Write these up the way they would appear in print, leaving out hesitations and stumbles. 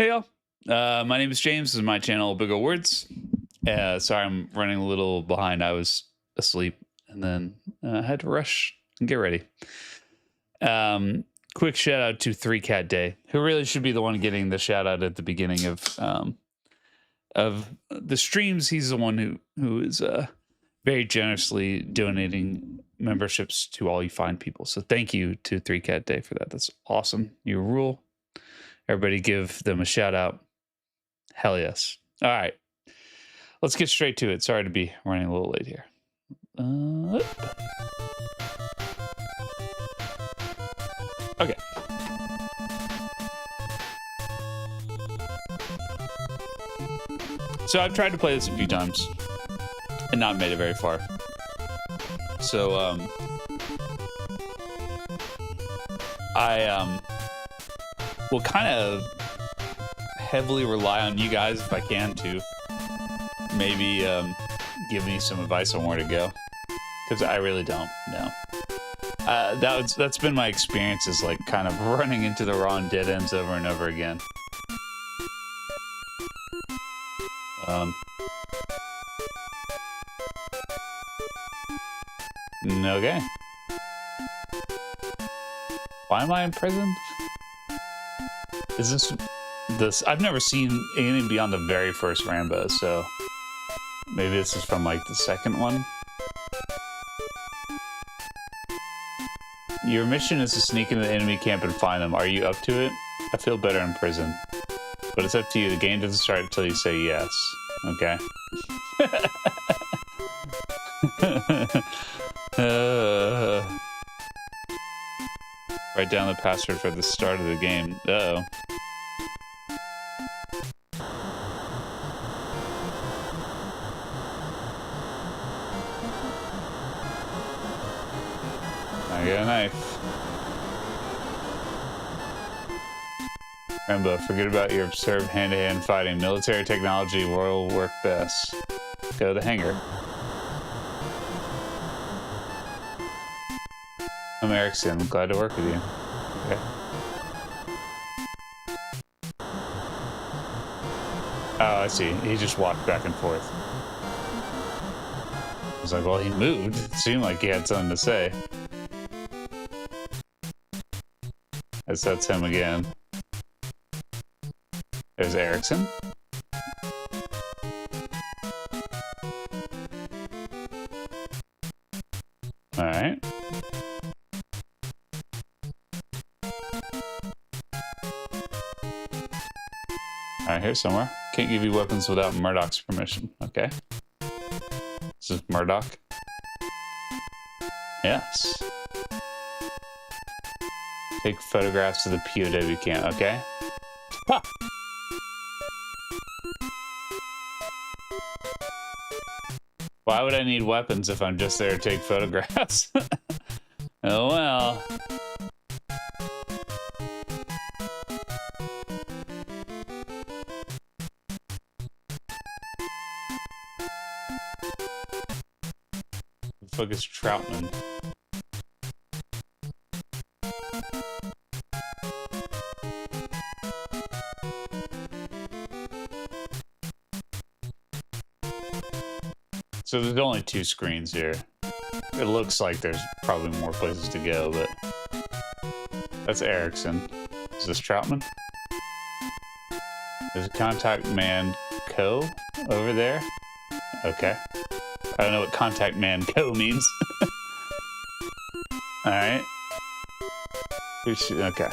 Hey y'all, my name is James. This is my channel, Big Ol' Words. Sorry, I'm running a little behind. I was asleep and then had to rush and get ready. Quick shout out to 3 Cat Day, who really should be the one getting the shout out at the beginning of the streams. He's the one who is very generously donating memberships to all you fine people. So thank you to 3 Cat Day for that. That's awesome. You rule. Everybody give them a shout out. Hell yes. All right. Let's get straight to it. Sorry to be running a little late here. Okay. So I've tried to play this a few times and not made it very far. So I will kind of heavily rely on you guys if I can to maybe give me some advice on where to go, because I really don't know. That's been my experience, is like kind of running into the wrong dead ends over and over again. Okay. Why am I in prison? Is this? I've never seen anything beyond the very first Rambo, so maybe this is from like the second one. Your mission is to sneak into the enemy camp and find them. Are you up to it? I feel better in prison, but it's up to you. The game doesn't start until you say yes. Okay. Write down the password for the start of the game. Uh-oh. I got a knife. Rambo, forget about your absurd hand-to-hand fighting. Military technology will work best. Go to the hangar. I'm Erickson. I'm glad to work with you. Okay. Oh, I see. He just walked back and forth. I was like, well, he moved. It seemed like he had something to say. Guess that's him again. There's Erickson. All right. Alright, here somewhere. Can't give you weapons without Murdoch's permission. Okay. This is Murdoch. Yes. Take photographs of the POW camp. Okay. Ha! Why would I need weapons if I'm just there to take photographs? Oh well. Focus Troutman. So there's only 2 screens here. It looks like there's probably more places to go, but that's Erickson. Is this Troutman? There's a contact man Co over there. Okay. I don't know what contact man co means. Alright. Okay.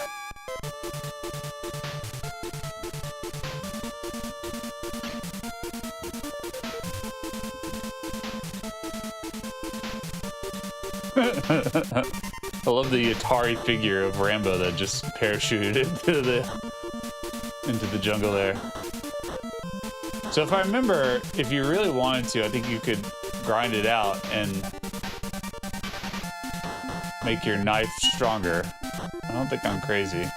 I love the Atari figure of Rambo that just parachuted into the jungle there. So if I remember, if you really wanted to, I think you could grind it out and make your knife stronger. I don't think I'm crazy.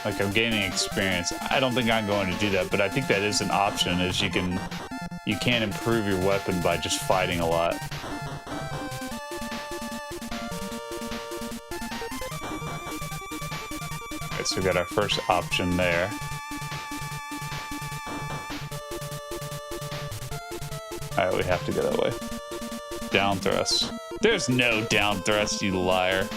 Like, I'm gaining experience. I don't think I'm going to do that, but I think that is an option, is you can improve your weapon by just fighting a lot. Alright, so we got our first option there. Alright, we have to go that way. Down thrust. There's no down thrust, you liar.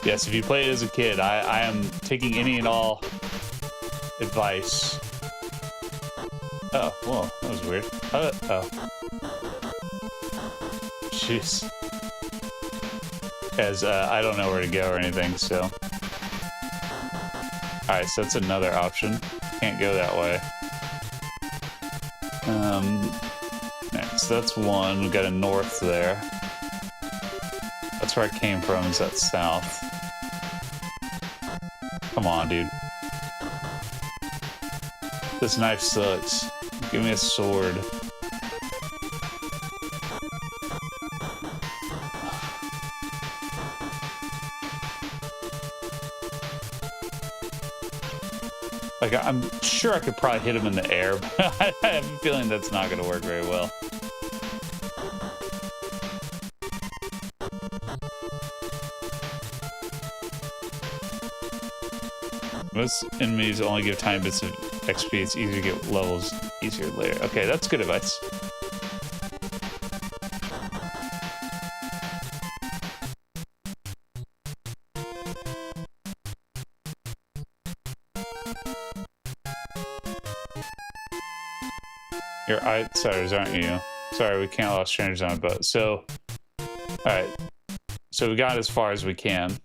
Yes, if you played as a kid, I am taking any and all advice. Oh, whoa, that was weird. Oh. Jeez. As I don't know where to go or anything, so. Alright, so that's another option. Can't go that way. Next, that's one. We got a north there. That's where I came from, is that south. Come on, dude. This knife sucks. Give me a sword. Like, I'm sure I could probably hit him in the air, but I have a feeling that's not going to work very well. Most enemies only give tiny bits of XP. It's easier to get levels easier later. Okay, that's good advice. You're outsiders, aren't you? Sorry, we can't allow strangers on a boat. So, alright. So we got as far as we can.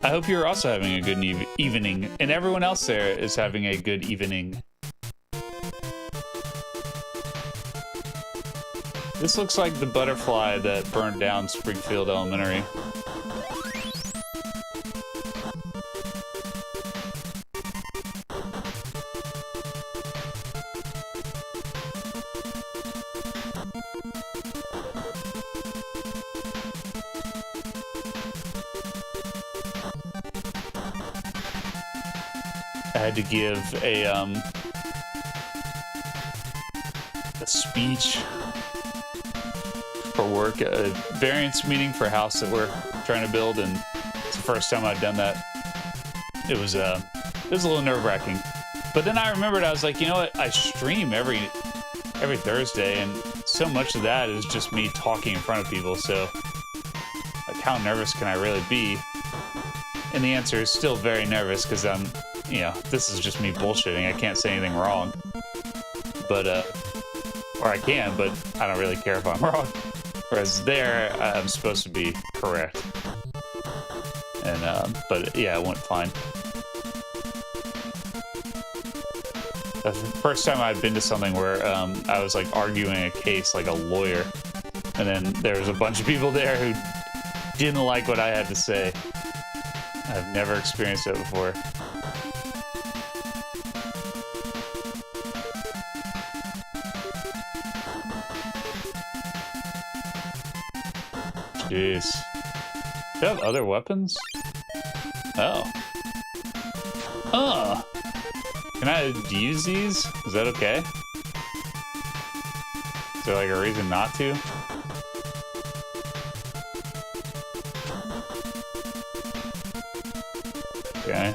I hope you're also having a good evening, and everyone else there is having a good evening. This looks like the butterfly that burned down Springfield Elementary. I had to give a speech for work, a variance meeting for a house that we're trying to build, and it's the first time I've done that. It was a little nerve-wracking, but then I remembered, I was like, you know what? I stream every Thursday, and so much of that is just me talking in front of people. So, like, how nervous can I really be? And the answer is still very nervous because I'm. You know, this is just me bullshitting. I can't say anything wrong. But, or I can, but I don't really care if I'm wrong. Whereas there, I'm supposed to be correct. And, but yeah, it went fine. That's the first time I've been to something where, I was like arguing a case like a lawyer. And then there was a bunch of people there who didn't like what I had to say. I've never experienced it before. Jeez. Do you have other weapons? Oh. Can I use these? Is that okay? Is there like a reason not to? Okay.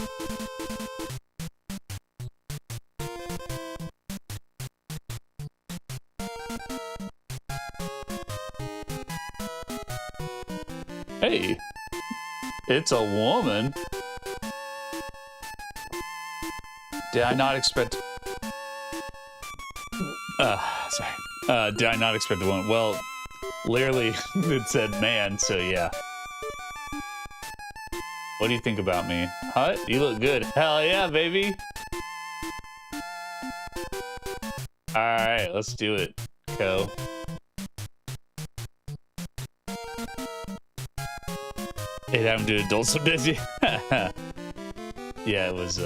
Hey, it's a woman. Did I not expect... sorry. Did I not expect a woman? Well, clearly it said man, so yeah. What do you think about me? Hot? You look good. Hell yeah, baby. Alright, let's do it, Co. It happened to adults so busy. Yeah, it was,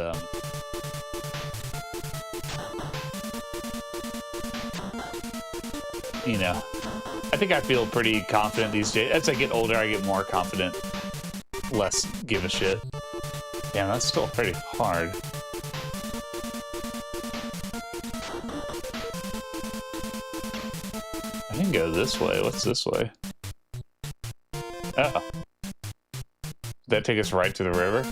you know, I think I feel pretty confident these days. As I get older, I get more confident, less give a shit. Damn, that's still pretty hard. I can go this way. What's this way? Oh. that take us right to the river?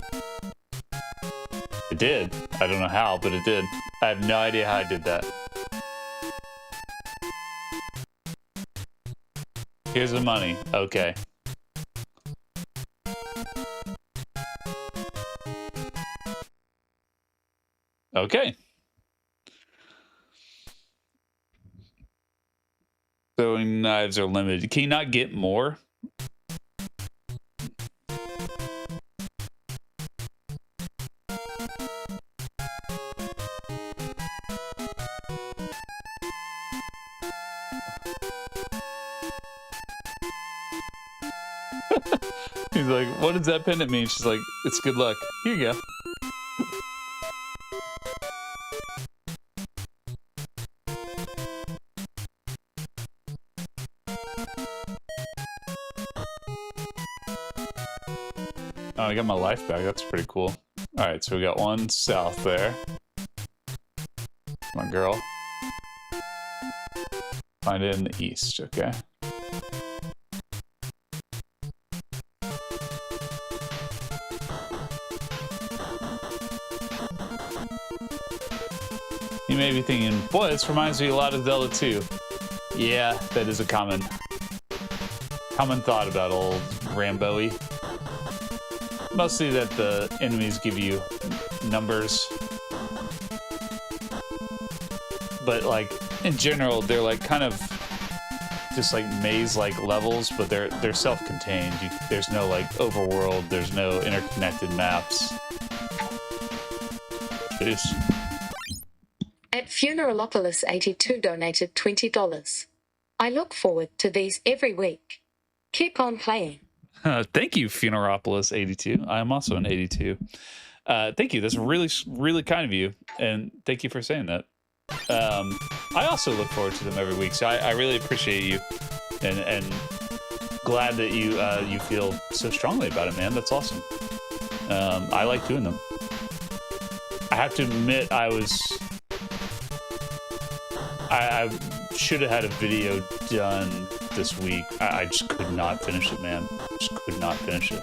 It did. I don't know how, but it did. I have no idea how I did that. Here's the money. Okay. Okay. Throwing knives are limited. Can you not get more? He's like, what does that pendant mean? She's like, it's good luck. Here you go. Oh, I got my life back. That's pretty cool. All right, so we got one south there. Come on, girl. Find it in the east, okay. You may be thinking, boy, this reminds me a lot of Zelda 2. Yeah, that is a common thought about old Rambo-y. Mostly that the enemies give you numbers. But like in general, they're like kind of just like maze-like levels, but they're self-contained. There's no like overworld, there's no interconnected maps. Jeez. At Funeralopolis 82 donated $20. I look forward to these every week. Keep on playing. Thank you, Funeropolis 82. I am also an 82. Thank you. That's really, really kind of you. And thank you for saying that. I also look forward to them every week. So I really appreciate you and glad that you feel so strongly about it, man. That's awesome. I like doing them. I have to admit, I should have had a video done this week. I just could not finish it, man. Just could not finish it.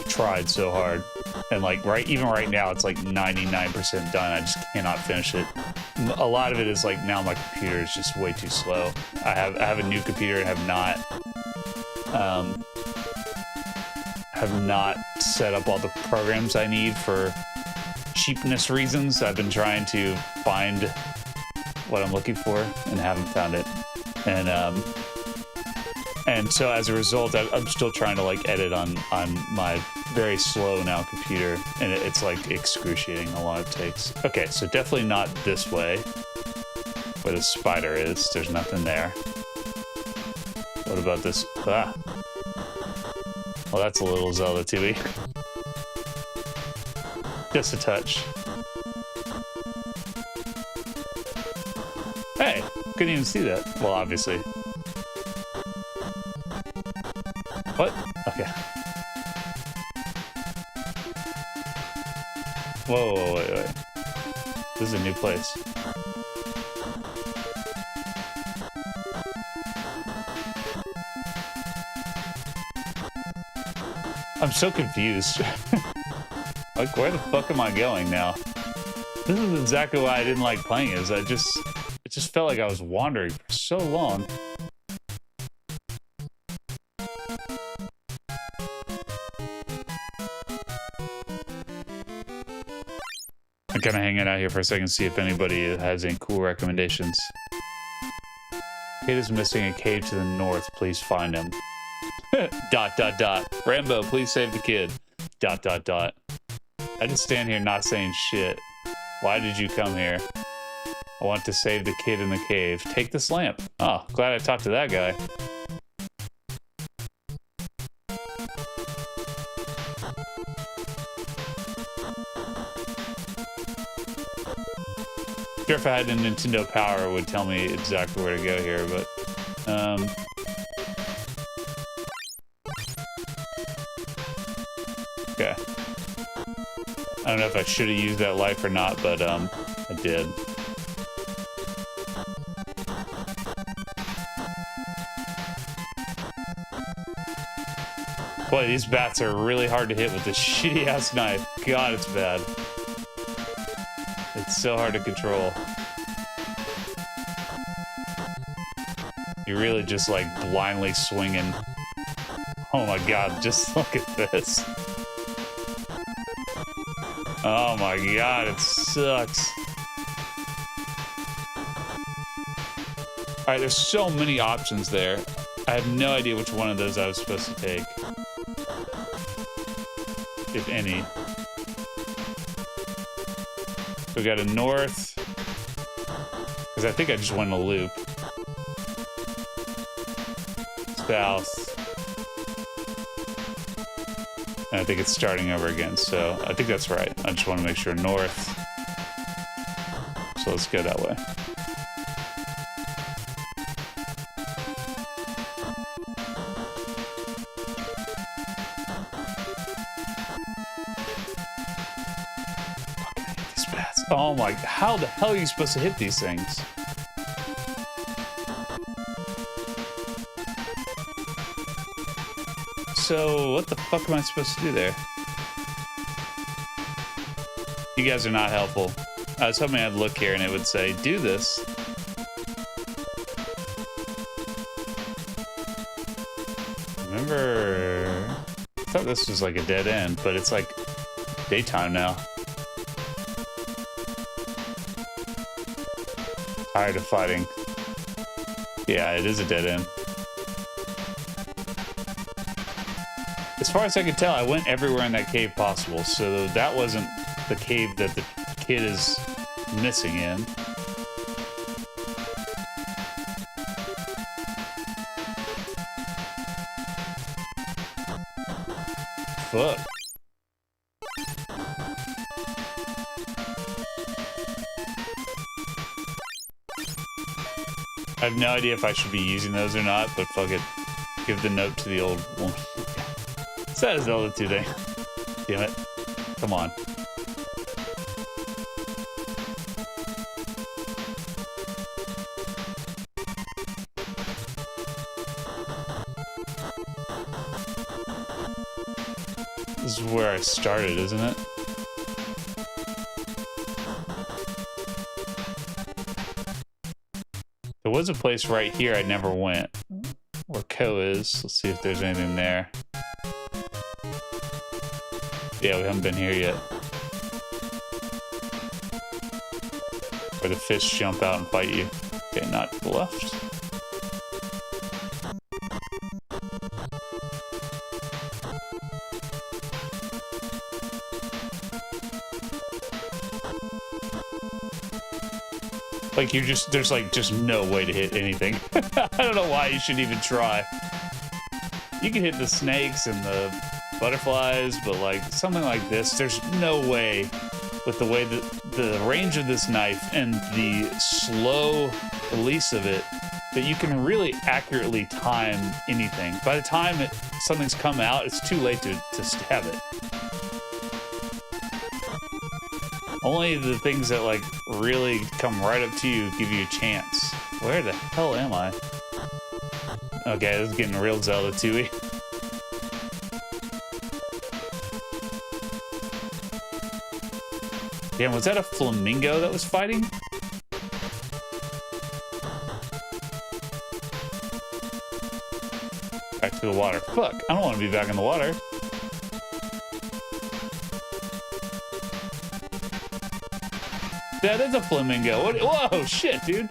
Tried so hard, and like even right now, it's like 99% done. I just cannot finish it. A lot of it is like now my computer is just way too slow. I have a new computer and have not set up all the programs I need for cheapness reasons. I've been trying to find what I'm looking for and haven't found it, and so as a result, I'm still trying to like edit on my very slow now computer, and it's like excruciating how long it takes. Okay, so definitely not this way where the spider is. There's nothing there. What about this? Ah. Well, that's a little Zelda 2-y. Just a touch. Hey, couldn't even see that. Well, obviously. What? Okay. Whoa, wait. This is a new place. I'm so confused. Like, where the fuck am I going now? This is exactly why I didn't like playing it. It just felt like I was wandering for so long. I'm kind of hanging out here for a second to see if anybody has any cool recommendations. Kid is missing a cave to the north. Please find him. ... Rambo, please save the kid. ... I just stand here not saying shit. Why did you come here? I want to save the kid in the cave. Take this lamp. Oh, glad I talked to that guy. Sure, if I had a Nintendo Power, it would tell me exactly where to go here, but okay. I don't know if I should have used that life or not, but I did. Boy, these bats are really hard to hit with this shitty ass knife. God, it's bad. It's so hard to control. You're really just like blindly swinging. Oh my god, just look at this. Oh my god, it sucks. Alright, there's so many options there. I have no idea which one of those I was supposed to take. If any. We got a north. Because I think I just went in a loop. South. And I think it's starting over again, so I think that's right. I just want to make sure north. So let's go that way. These bats. Oh my, how the hell are you supposed to hit these things? So, what the fuck am I supposed to do there? You guys are not helpful. I was hoping I'd look here and it would say, do this. Remember... I thought this was like a dead end, but it's like daytime now. Tired of fighting. Yeah, it is a dead end. As far as I could tell, I went everywhere in that cave possible, so that wasn't the cave that the kid is missing in. Fuck. I have no idea if I should be using those or not, but fuck it. Give the note to the old one. Is that a Zelda 2 day? Damn it. Come on. This is where I started, isn't it? There was a place right here I never went. Where Ko is. Let's see if there's anything there. Yeah, we haven't been here yet. Where the fish jump out and fight you. Okay, not to the left. Like you're just, there's like just no way to hit anything. I don't know why you should even try. You can hit the snakes and the butterflies, but like something like this, there's no way with the way that the range of this knife and the slow release of it that you can really accurately time anything. By the time something's come out, it's too late to stab it. Only the things that like really come right up to you give you a chance. Where the hell am I? Okay, this is getting real Zelda 2-y. Damn, was that a flamingo that was fighting? Back to the water. Fuck, I don't want to be back in the water. That is a flamingo. What? Whoa, shit, dude.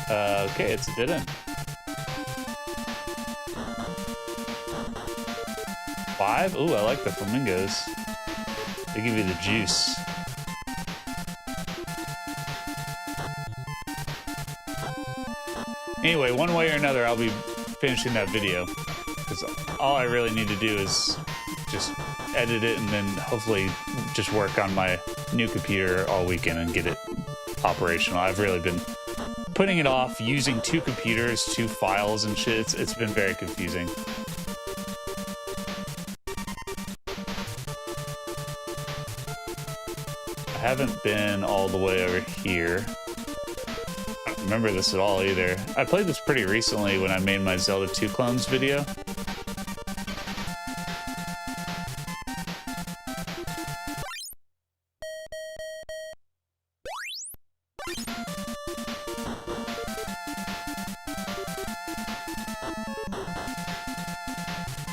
Okay, it's a dead end. 5? Ooh, I like the flamingos. They give you the juice. Anyway, one way or another, I'll be finishing that video. Because all I really need to do is just edit it and then hopefully just work on my new computer all weekend and get it operational. I've really been putting it off, using 2 computers, 2 files and shit. It's been very confusing. I haven't been all the way over here. I don't remember this at all either. I played this pretty recently when I made my Zelda 2 clones video.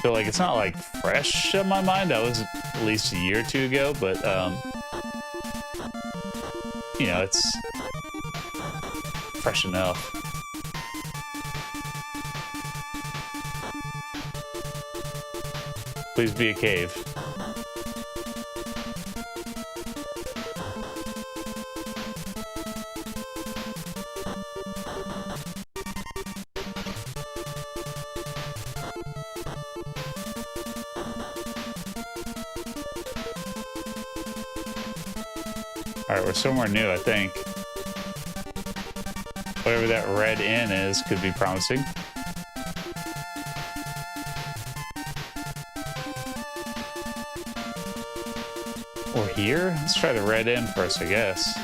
So like it's not like fresh on my mind. That was at least a year or two ago, but you know, it's fresh enough. Please be a cave. All right, we're somewhere new, I think. Whatever that red inn is could be promising. Or here? Let's try the red inn first, I guess.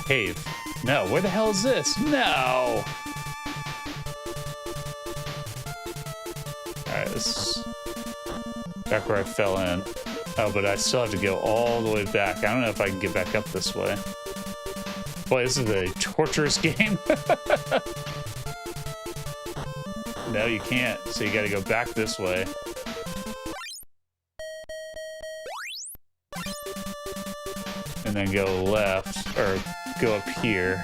Cave. No, where the hell is this? No! Alright, this is back where I fell in. Oh, but I still have to go all the way back. I don't know if I can get back up this way. Boy, this is a torturous game. No, you can't. So you gotta go back this way. And then go left, or go up here.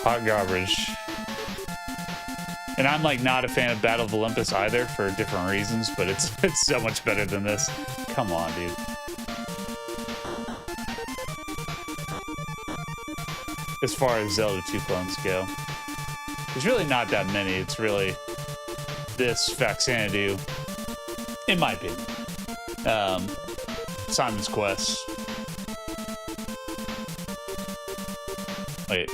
Hot garbage. And I'm like not a fan of Battle of Olympus either for different reasons, but it's so much better than this. Come on, dude. As far as Zelda 2 clones go. There's really not that many. It's really this, Faxanadu, in my opinion. Simon's Quest. Wait.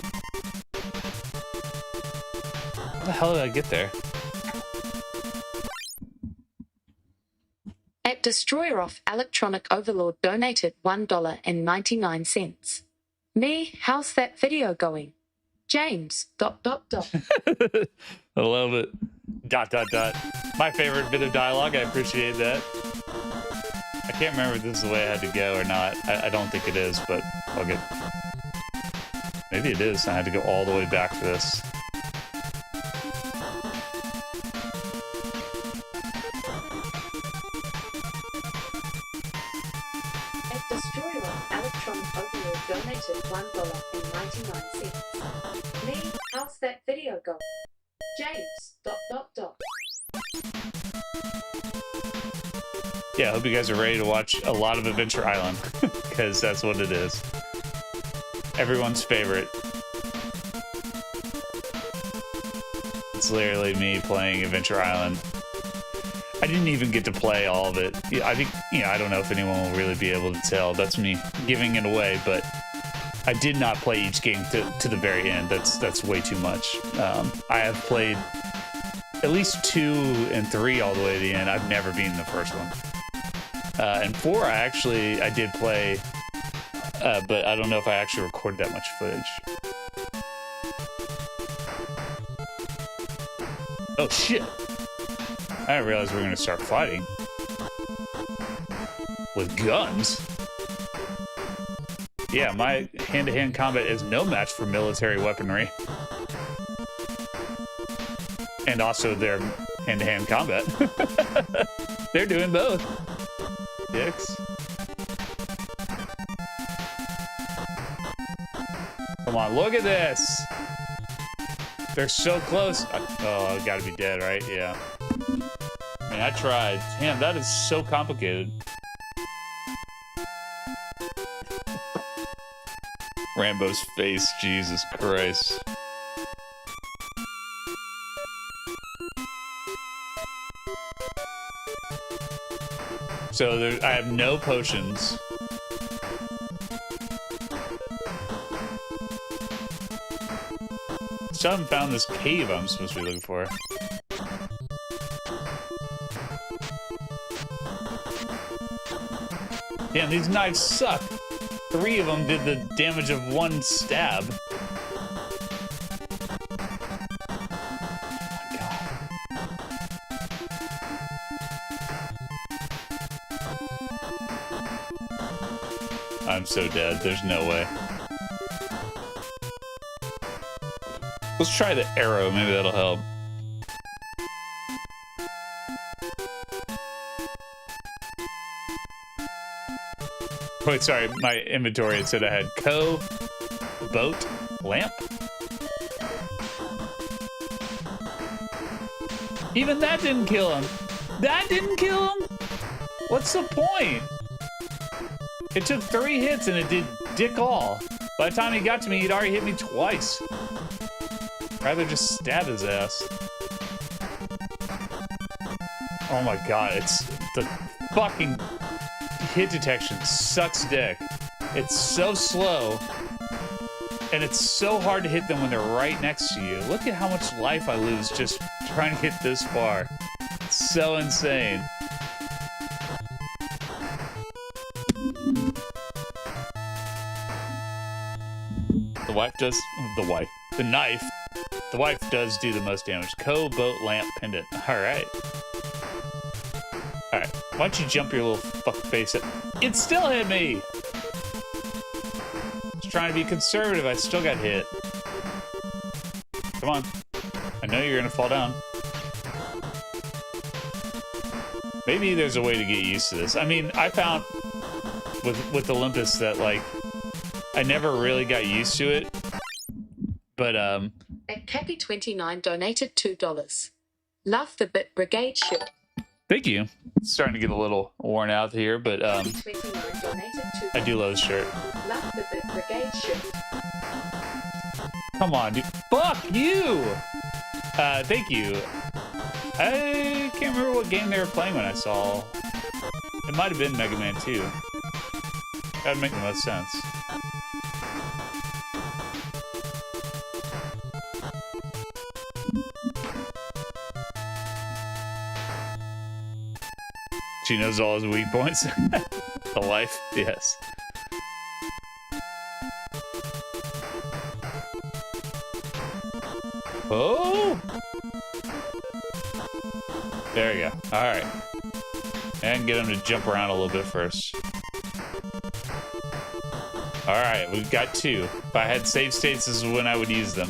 How the hell did I get there? At Destroyer Off, Electronic Overlord donated $1.99. Me, how's that video going? James, ... I love it. ... My favorite bit of dialogue. I appreciate that. I can't remember if this is the way I had to go or not. I don't think it is, but I'll get... Maybe it is. I had to go all the way back for this. At Destroyer Off, Electronic Overlord donated $1.99. Me, how's that video going? James, ... Yeah, I hope you guys are ready to watch a lot of Adventure Island, because that's what it is. Everyone's favorite. It's literally me playing Adventure Island. I didn't even get to play all of it. I think, I don't know if anyone will really be able to tell. That's me giving it away, but I did not play each game to the very end. That's way too much. I have played at least 2 and 3 all the way to the end. I've never beaten the first one. And 4, I did play, but I don't know if I actually recorded that much footage. Oh shit! I didn't realize we were gonna start fighting with guns. Yeah, my hand-to-hand combat is no match for military weaponry. And also their hand-to-hand combat. They're doing both. Dicks. Come on, look at this. They're so close. Oh, I gotta be dead, right? Yeah. I mean, I tried. Damn, that is so complicated. Rambo's face, Jesus Christ. So I have no potions. Still haven't found this cave I'm supposed to be looking for. Damn, these knives suck. 3 of them did the damage of 1 stab. I'm so dead. There's no way. Let's try the arrow. Maybe that'll help. Wait, sorry. My inventory, it said I had boat, lamp. Even that didn't kill him. That didn't kill him? What's the point? It took 3 hits and it did dick all. By the time he got to me, he'd already hit me twice. Rather just stab his ass. Oh my god, it's the fucking hit detection sucks dick. It's so slow. And it's so hard to hit them when they're right next to you. Look at how much life I lose just trying to get this far. It's so insane. The knife. The wife does do the most damage. Boat, lamp, pendant. Alright. Alright. Why don't you jump your little fuck face at... It still hit me! Just trying to be conservative, I still got hit. Come on. I know you're gonna fall down. Maybe there's a way to get used to this. I mean, I found with Olympus that, like, I never really got used to it. But, At Cappy29 donated $2. Love the Bit Brigade shirt. Thank you. It's starting to get a little worn out here, but, Cappy29 donated $2. I do love the shirt. Love the Bit Brigade shirt. Come on, dude. Fuck you! Thank you. I can't remember what game they were playing when I saw. It might have been Mega Man 2. That would make the most sense. She knows all his weak points. The life, yes. Oh! There you go. Alright. And get him to jump around a little bit first. Alright, we've got 2. If I had save states, this is when I would use them.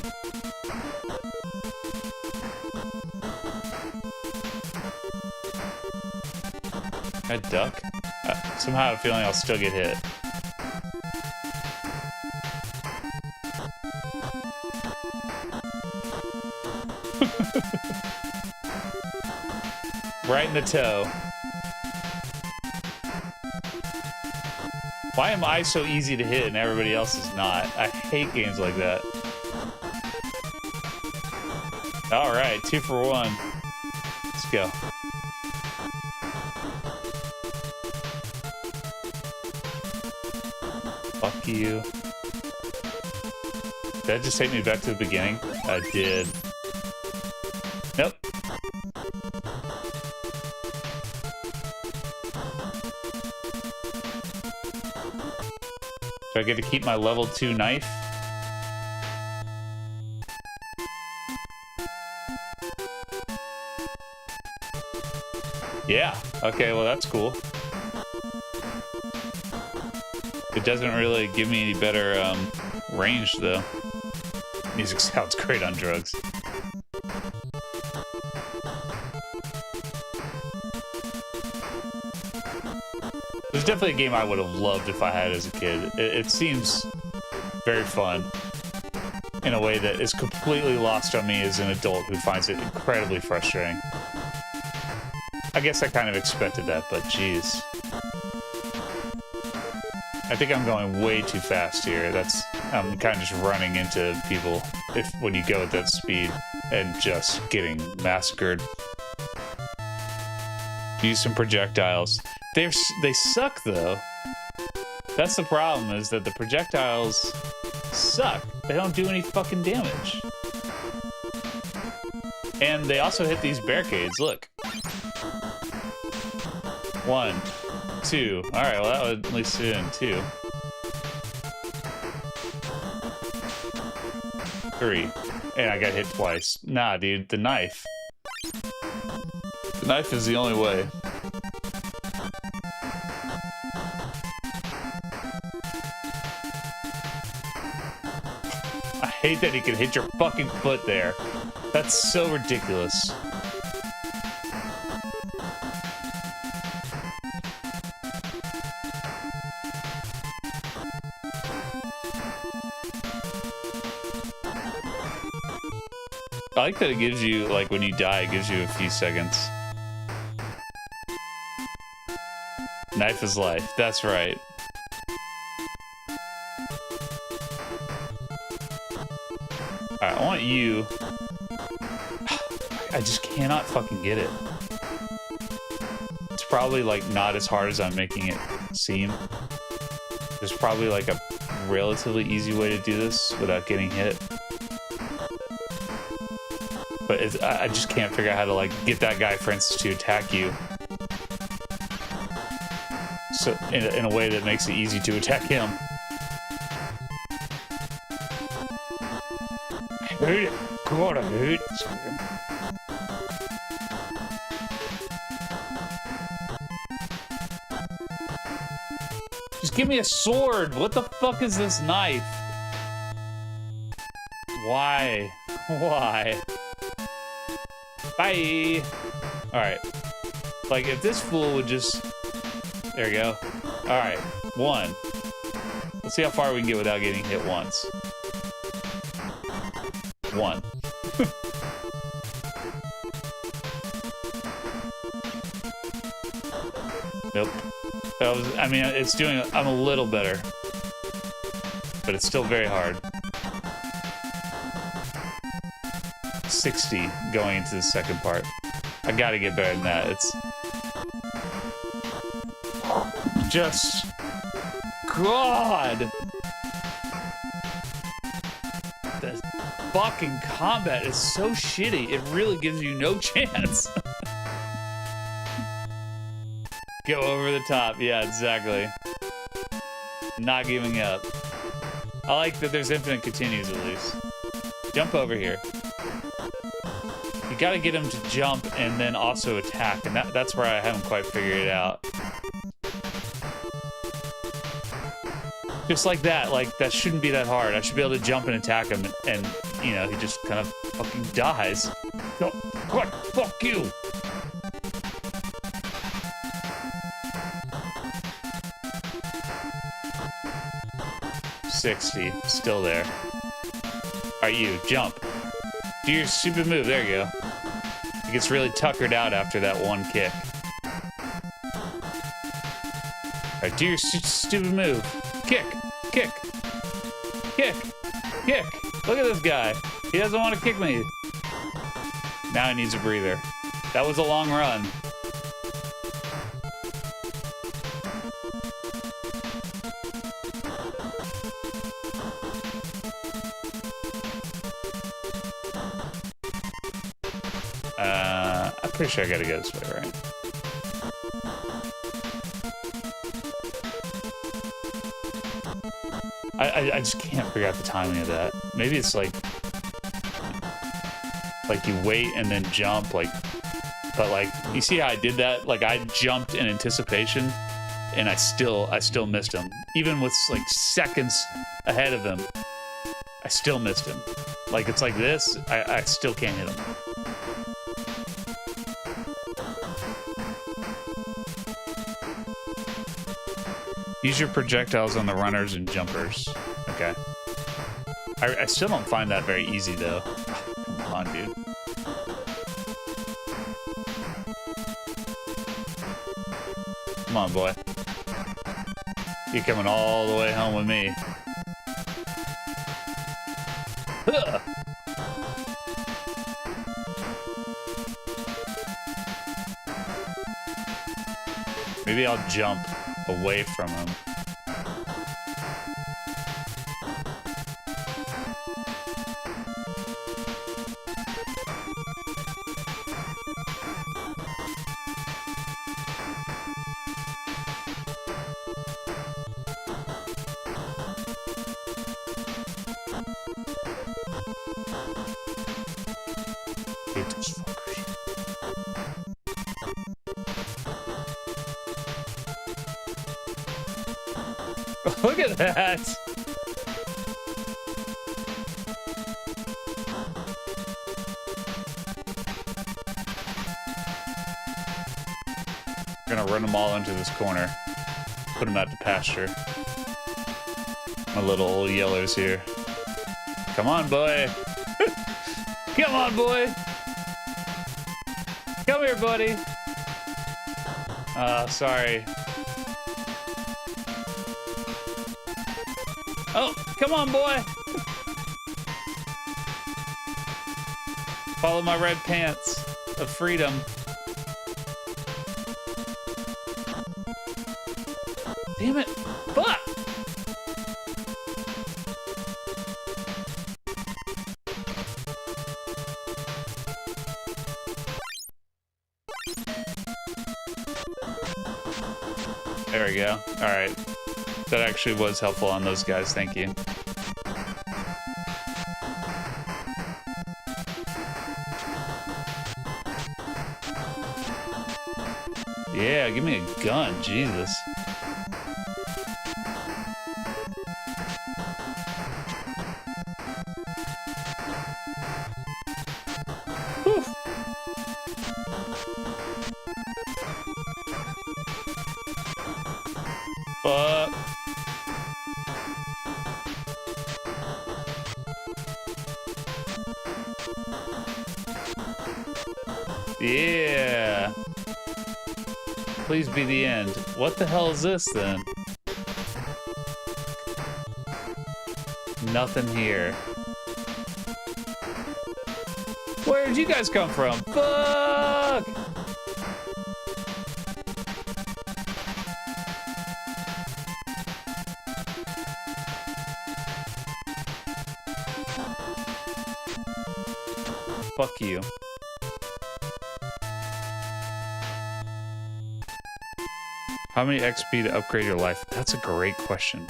A duck? Somehow I have a feeling I'll still get hit. Right in the toe. Why am I so easy to hit and everybody else is not? I hate games like that. Alright, 2 for 1. Let's go. Fuck you. Did that just take me back to the beginning? I did. Nope. Do I get to keep my level 2 knife? Yeah. Okay, well that's cool. It doesn't really give me any better range, though. Music sounds great on drugs. There's definitely a game I would have loved if I had as a kid. It seems very fun in a way that is completely lost on me as an adult who finds it incredibly frustrating. I guess I kind of expected that, but geez. I think I'm going way too fast here. I'm kind of just running into people when you go at that speed and just getting massacred. Use some projectiles. They suck though. That's the problem, is that the projectiles suck. They don't do any fucking damage. And they also hit these barricades, look. 1, 2. Alright, well that would at least sit in 2. 3. And I got hit twice. Nah, dude, the knife. The knife is the only way. hate that he can hit your fucking foot there. That's so ridiculous. I like that it gives you, like, when you die, it gives you a few seconds. Knife is life. That's right. Alright, I want you... I just cannot fucking get it. It's probably, like, not as hard as I'm making it seem. There's probably, like, a relatively easy way to do this without getting hit. But I just can't figure out how to, like, get that guy, for instance, to attack you. So, in a way that makes it easy to attack him. I hate it. God, I hate this game. Just give me a sword. What the fuck is this knife? Why? Why? Bye. Alright. Like, if this fool would just... There we go. Alright. 1. Let's see how far we can get without getting hit once. 1. Nope. I mean, it's doing... I'm a little better. But it's still very hard. 60 going into the second part. I gotta get better than that. It's... just... God! The fucking combat is so shitty. It really gives you no chance. Go over the top. Yeah, exactly. Not giving up. I like that there's infinite continues at least. Jump over here. You gotta get him to jump and then also attack, and that's where I haven't quite figured it out. Just like that, that shouldn't be that hard. I should be able to jump and attack him, and you know, he just kind of fucking dies. No, God, fuck you! $60, still there. Alright, you, jump. Do your stupid move, there you go. He gets really tuckered out after that one kick. Alright, do your stupid move. Kick, kick, kick, kick. Look at this guy. He doesn't want to kick me. Now he needs a breather. That was a long run. I'm pretty sure I gotta go this way, right? I just can't figure out the timing of that. Maybe it's like you wait and then jump, but you see how I did that? Like, I jumped in anticipation and I still missed him. Even with like seconds ahead of him, I still missed him. Like, it's like this, I still can't hit him. Use your projectiles on the runners and jumpers. Okay. I still don't find that very easy, though. Come on, dude. Come on, boy. You're coming all the way home with me. Huh. Maybe I'll jump away from him. Look at that! We're gonna run them all into this corner. Put them out to pasture. My little old yellers here. Come on, boy. Come on, boy. Come here, buddy. Sorry. Oh, come on, boy. Follow my red pants of freedom. Damn it. Fuck. There we go. All right. That actually was helpful on those guys. Thank you. Yeah, give me a gun. Jesus. Whew. Fuck. Yeah. Please be the end. What the hell is this then? Nothing here. Where did you guys come from? Fuck! Fuck you. How many XP to upgrade your life? That's a great question.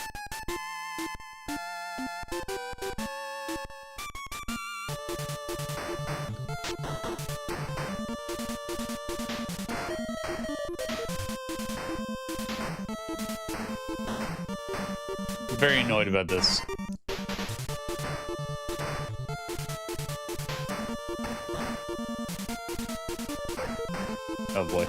I'm very annoyed about this. Oh boy.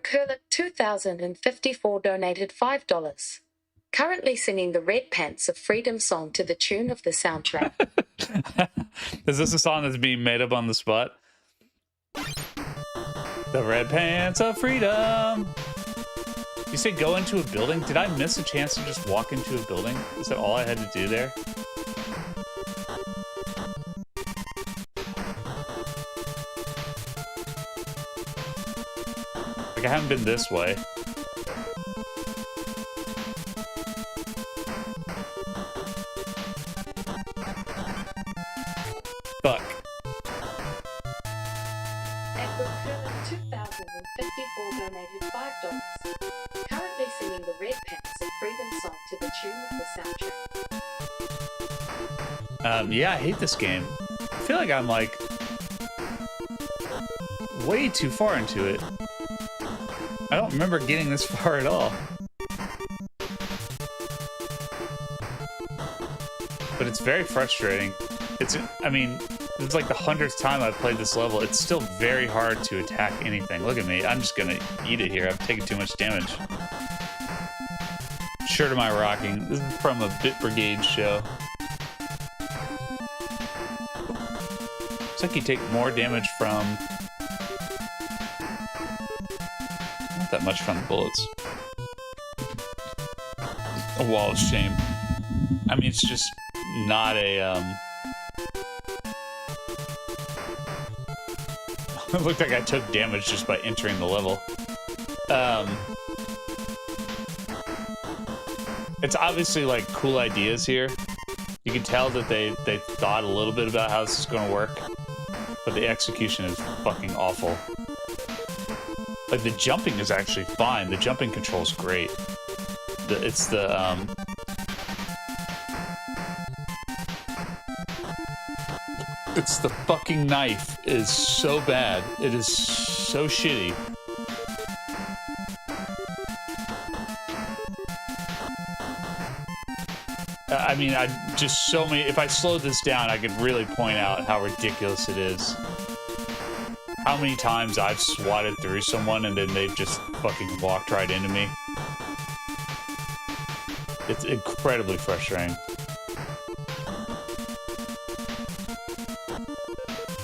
Curler 2054 donated $5. Currently singing the Red Pants of Freedom song to the tune of the soundtrack. Is this a song that's being made up on the spot? The Red Pants of Freedom. You say go into a building? Did I miss a chance to just walk into a building? Is that all I had to do there? Like, I haven't been this way. Fuck. Edward Curler 2054 donated $5. Currently singing the Red Pants of Freedom song to the tune of the soundtrack. Yeah, I hate this game. I feel like I'm like way too far into it. I don't remember getting this far at all. But it's very frustrating. I mean, it's like the 100th time I've played this level. It's still very hard to attack anything. Look at me. I'm just gonna eat it here. I've taken too much damage. Shirt am I rocking? This is from a Bit Brigade show. Looks like you take more damage from... not that much from the bullets. A wall of shame. I mean, it's just not a... It looked like I took damage just by entering the level. It's obviously like cool ideas here. You can tell that they thought a little bit about how this is going to work, but the execution is fucking awful. Like, the jumping is actually fine. The jumping control is great. It's the It's the fucking knife is so bad. It is so shitty. I mean, I just so many. If I slowed this down, I could really point out how ridiculous it is. How many times I've swatted through someone and then they've just fucking walked right into me. It's incredibly frustrating.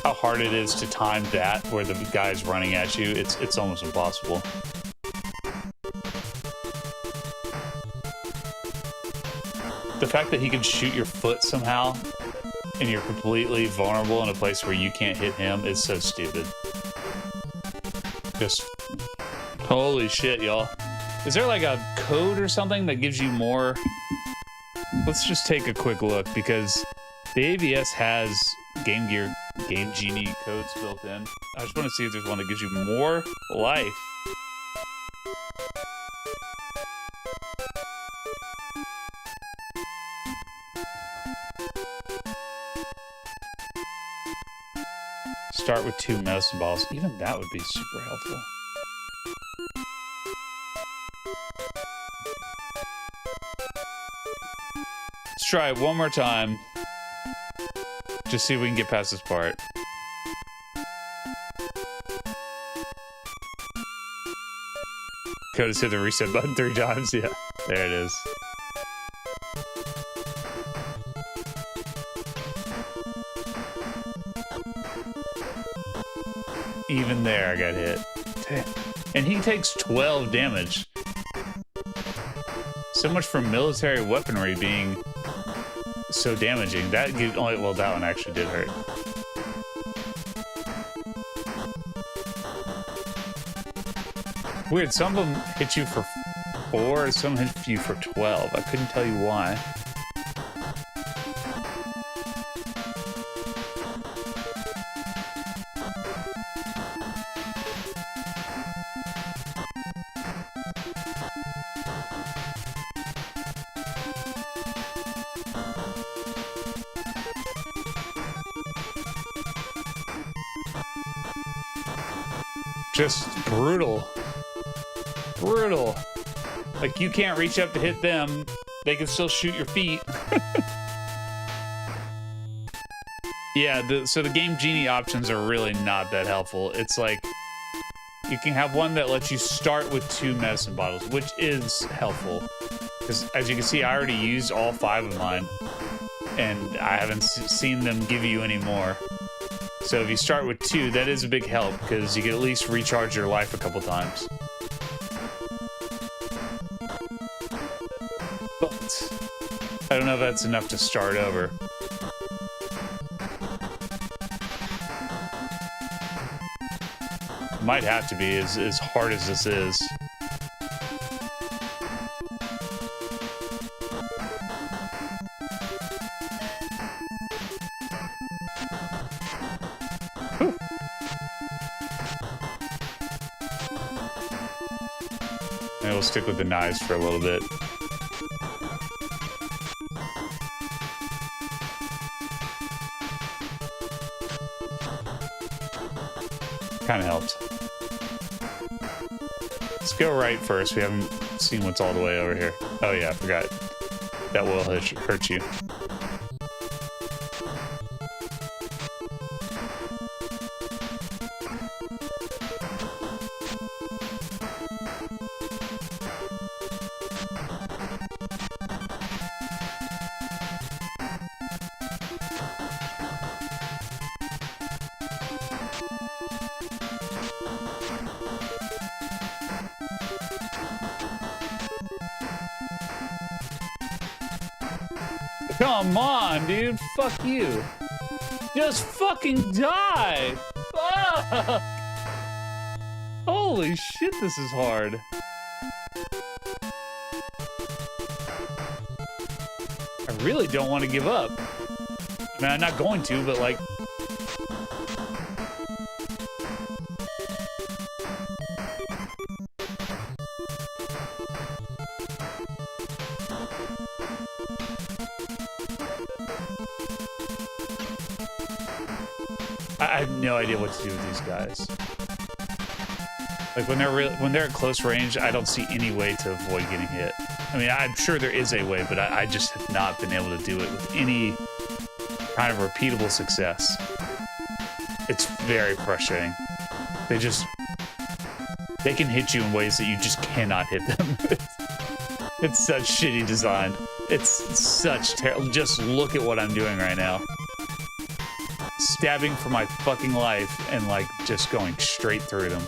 How hard it is to time that where the guy's running at you, it's almost impossible. The fact that he can shoot your foot somehow and you're completely vulnerable in a place where you can't hit him is so stupid. Just holy shit, y'all. Is there like a code or something that gives you more? Let's just take a quick look because the AVS has Game Genie codes built in. I just want to see if there's one that gives you more life. Start with 2 medicine balls. Even that would be super helpful. Let's try it one more time. Just see if we can get past this part. Coda's hit the reset button 3 times. Yeah, there it is. Even there, I got hit. Damn. And he takes 12 damage. So much for military weaponry being so damaging. That only, well, that one actually did hurt. Weird, some of them hit you for 4, some hit you for 12. I couldn't tell you why. Just brutal. Brutal. Like, you can't reach up to hit them. They can still shoot your feet. Yeah, so the Game Genie options are really not that helpful. It's like, you can have one that lets you start with 2 medicine bottles, which is helpful. Because, as you can see, I already used all 5 of mine. And I haven't seen them give you any more. So if you start with 2, that is a big help, because you can at least recharge your life a couple times. But I don't know if that's enough to start over. Might have to be, as hard as this is. And we'll stick with the knives for a little bit. Kind of helped. Let's go right first. We haven't seen what's all the way over here. Oh yeah, I forgot. That will hurt you. Come on, dude. Fuck you. Just fucking die. Fuck. Holy shit, this is hard. I really don't want to give up. I mean, I'm not going to, but like... I have no idea what to do with these guys. Like when they're at close range, I don't see any way to avoid getting hit. I mean, I'm sure there is a way, but I just have not been able to do it with any kind of repeatable success. It's very frustrating. They can hit you in ways that you just cannot hit them. It's such shitty design. It's such terrible. Just look at what I'm doing right now. Stabbing for my fucking life and like just going straight through them.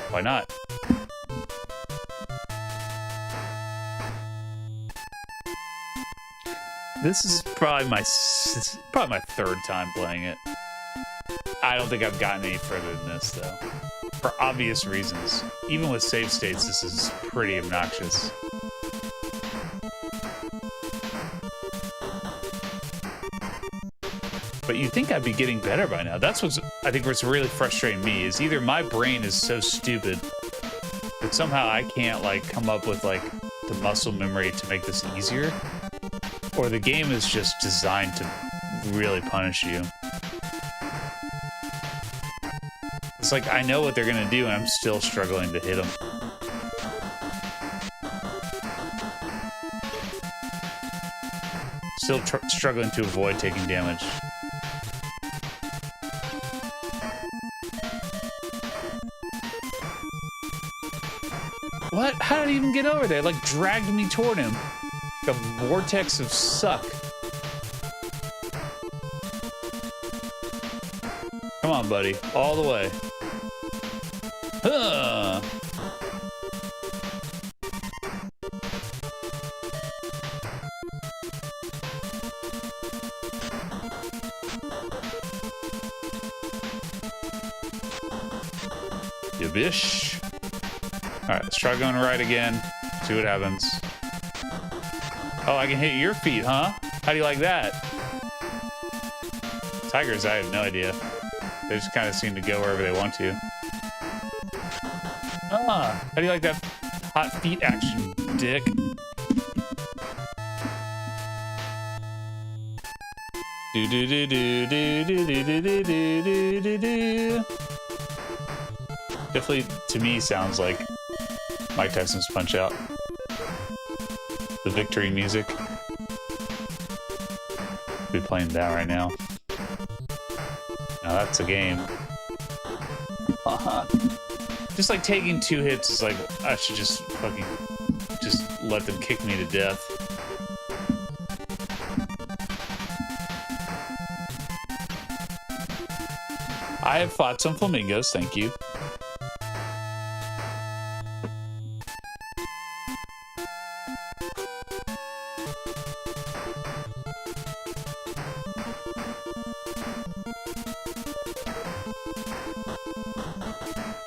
Why not? This is probably my third time playing it. I don't think I've gotten any further than this though. For obvious reasons. Even with save states, this is pretty obnoxious. But you'd think I'd be getting better by now. That's what's really frustrating me, is either my brain is so stupid that somehow I can't like come up with like the muscle memory to make this easier, or the game is just designed to really punish you. It's like I know what they're gonna do and I'm still struggling to hit them. Still struggling to avoid taking damage. What? How did he even get over there? Like, dragged me toward him. Like a vortex of suck. Come on, buddy. All the way. Huh. You bish. Alright, let's try going right again. See what happens. Oh, I can hit your feet, huh? How do you like that? Tigers, I have no idea. They just kind of seem to go wherever they want to. Ah, how do you like that hot feet action, dick? Do do do do do do do do do do do. Definitely, to me, sounds like Mike Tyson's Punch Out. The victory music. Be playing that right now. Now that's a game. Just like taking 2 hits is like, I should just fucking just let them kick me to death. I have fought some flamingos, thank you.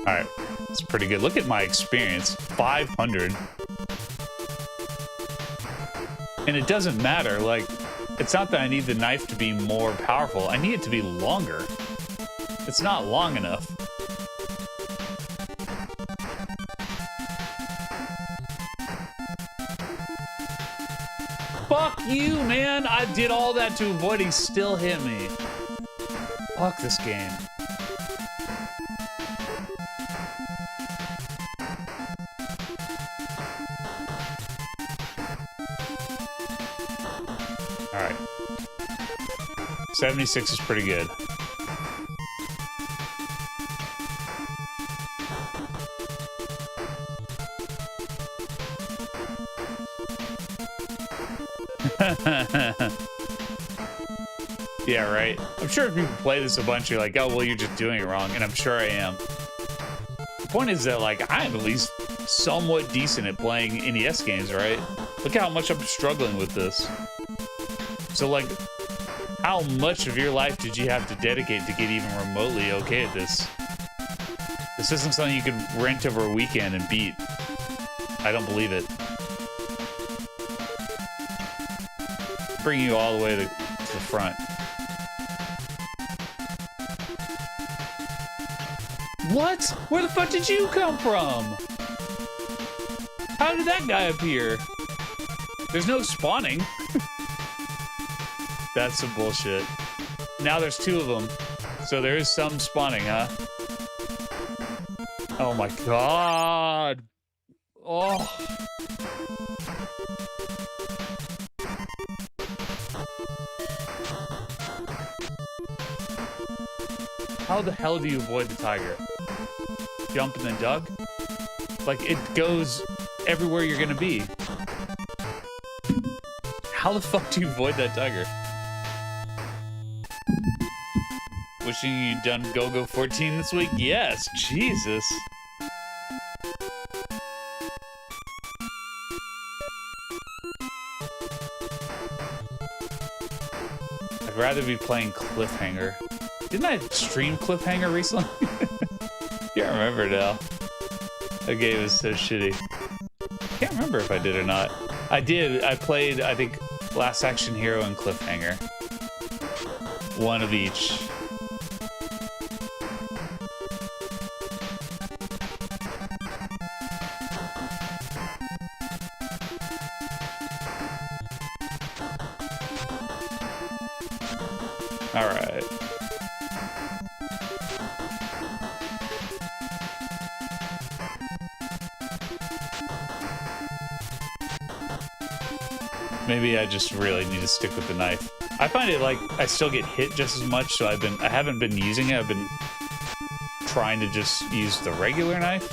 Alright, it's pretty good. Look at my experience, 500. And it doesn't matter, like, it's not that I need the knife to be more powerful, I need it to be longer. It's not long enough. Fuck you, man! I did all that to avoid, he still hit me. Fuck this game. Alright. 76 is pretty good. Yeah, right. I'm sure if you play this a bunch, you're like, oh, well, you're just doing it wrong. And I'm sure I am. The point is that, like, I'm at least somewhat decent at playing NES games, right? Look how much I'm struggling with this. So, like, how much of your life did you have to dedicate to get even remotely okay at this? This isn't something you could rent over a weekend and beat. I don't believe it. Bring you all the way to the front. What? Where the fuck did you come from? How did that guy appear? There's no spawning. That's some bullshit. Now there's 2 of them. So there is some spawning, huh? Oh my god. Oh. How the hell do you avoid the tiger? Jump and then duck? Like, it goes everywhere you're gonna be. How the fuck do you avoid that tiger? Wishing you'd done Go-Go 14 this week? Yes, Jesus. I'd rather be playing Cliffhanger. Didn't I stream Cliffhanger recently? Can't remember now. That game is so shitty. Can't remember if I did or not. I did. I played, I think, Last Action Hero and Cliffhanger. One of each. All right. Maybe I just really need to stick with the knife. I find it like I still get hit just as much, so I haven't been using it. I've been trying to just use the regular knife.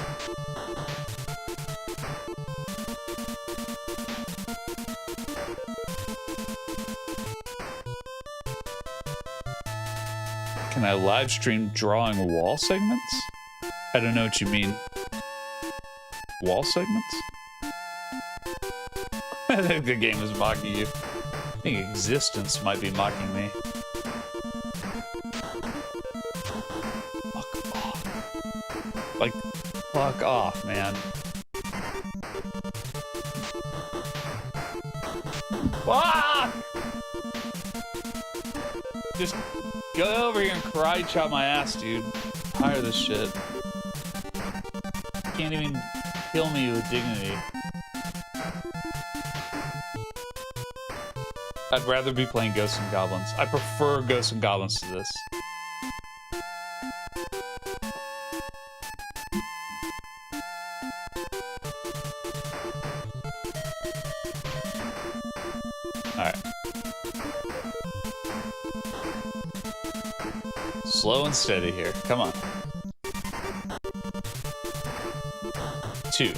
Can I live stream drawing wall segments? I don't know what you mean. Wall segments? I think the game is mocking you. I think existence might be mocking me. Fuck off. Like, fuck off, man. Fuck! Just go over here and karate chop my ass, dude. I'm tired of this shit. Can't even kill me with dignity. I'd rather be playing Ghosts and Goblins. I prefer Ghosts and Goblins to this. Alright. Slow and steady here. Come on. 2.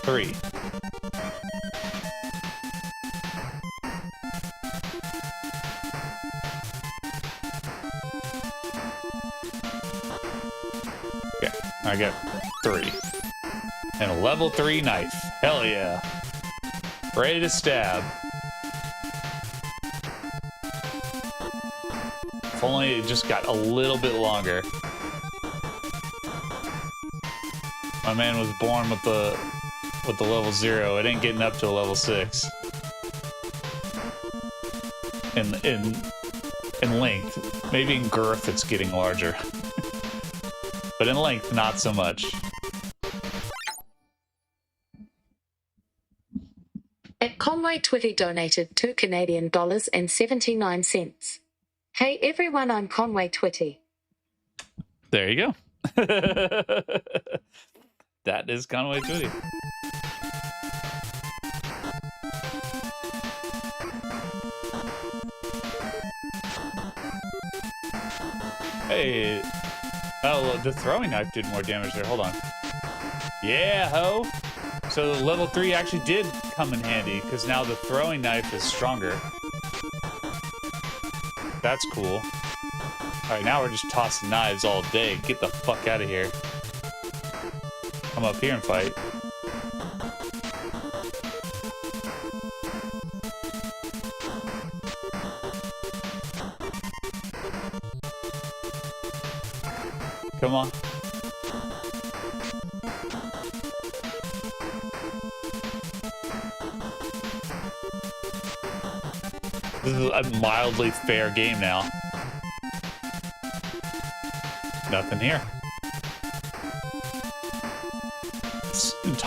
3. 'Kay, I got 3. And a level 3 knife. Hell yeah. Ready to stab. If only it just got a little bit longer. My man was born with the level 0. It ain't getting up to a level 6. In length. Maybe in girth it's getting larger. But in length, not so much. At Conway Twitty donated $2 Canadian and 79 cents. Hey everyone, I'm Conway Twitty. There you go. That is Conway Twitty. Hey. Oh, the throwing knife did more damage there. Hold on. Yeah, ho. So level 3 actually did come in handy, because now the throwing knife is stronger. That's cool. Alright, now we're just tossing knives all day. Get the fuck out of here. Come up here and fight. Come on. This is a mildly fair game now. Nothing here.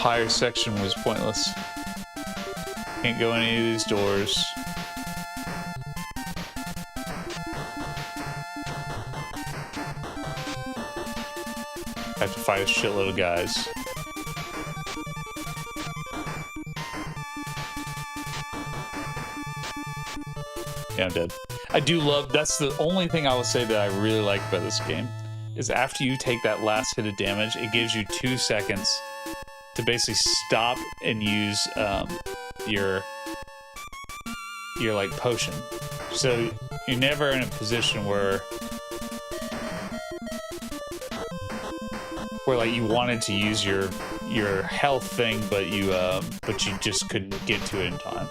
entire section was pointless. Can't go in any of these doors. I have to fight a shitload of guys. Yeah, I'm dead. I do love, that's the only thing I will say that I really like about this game, is after you take that last hit of damage, it gives you 2 seconds to basically stop and use your like potion. So you're never in a position where like you wanted to use your health thing, but you just couldn't get to it in time.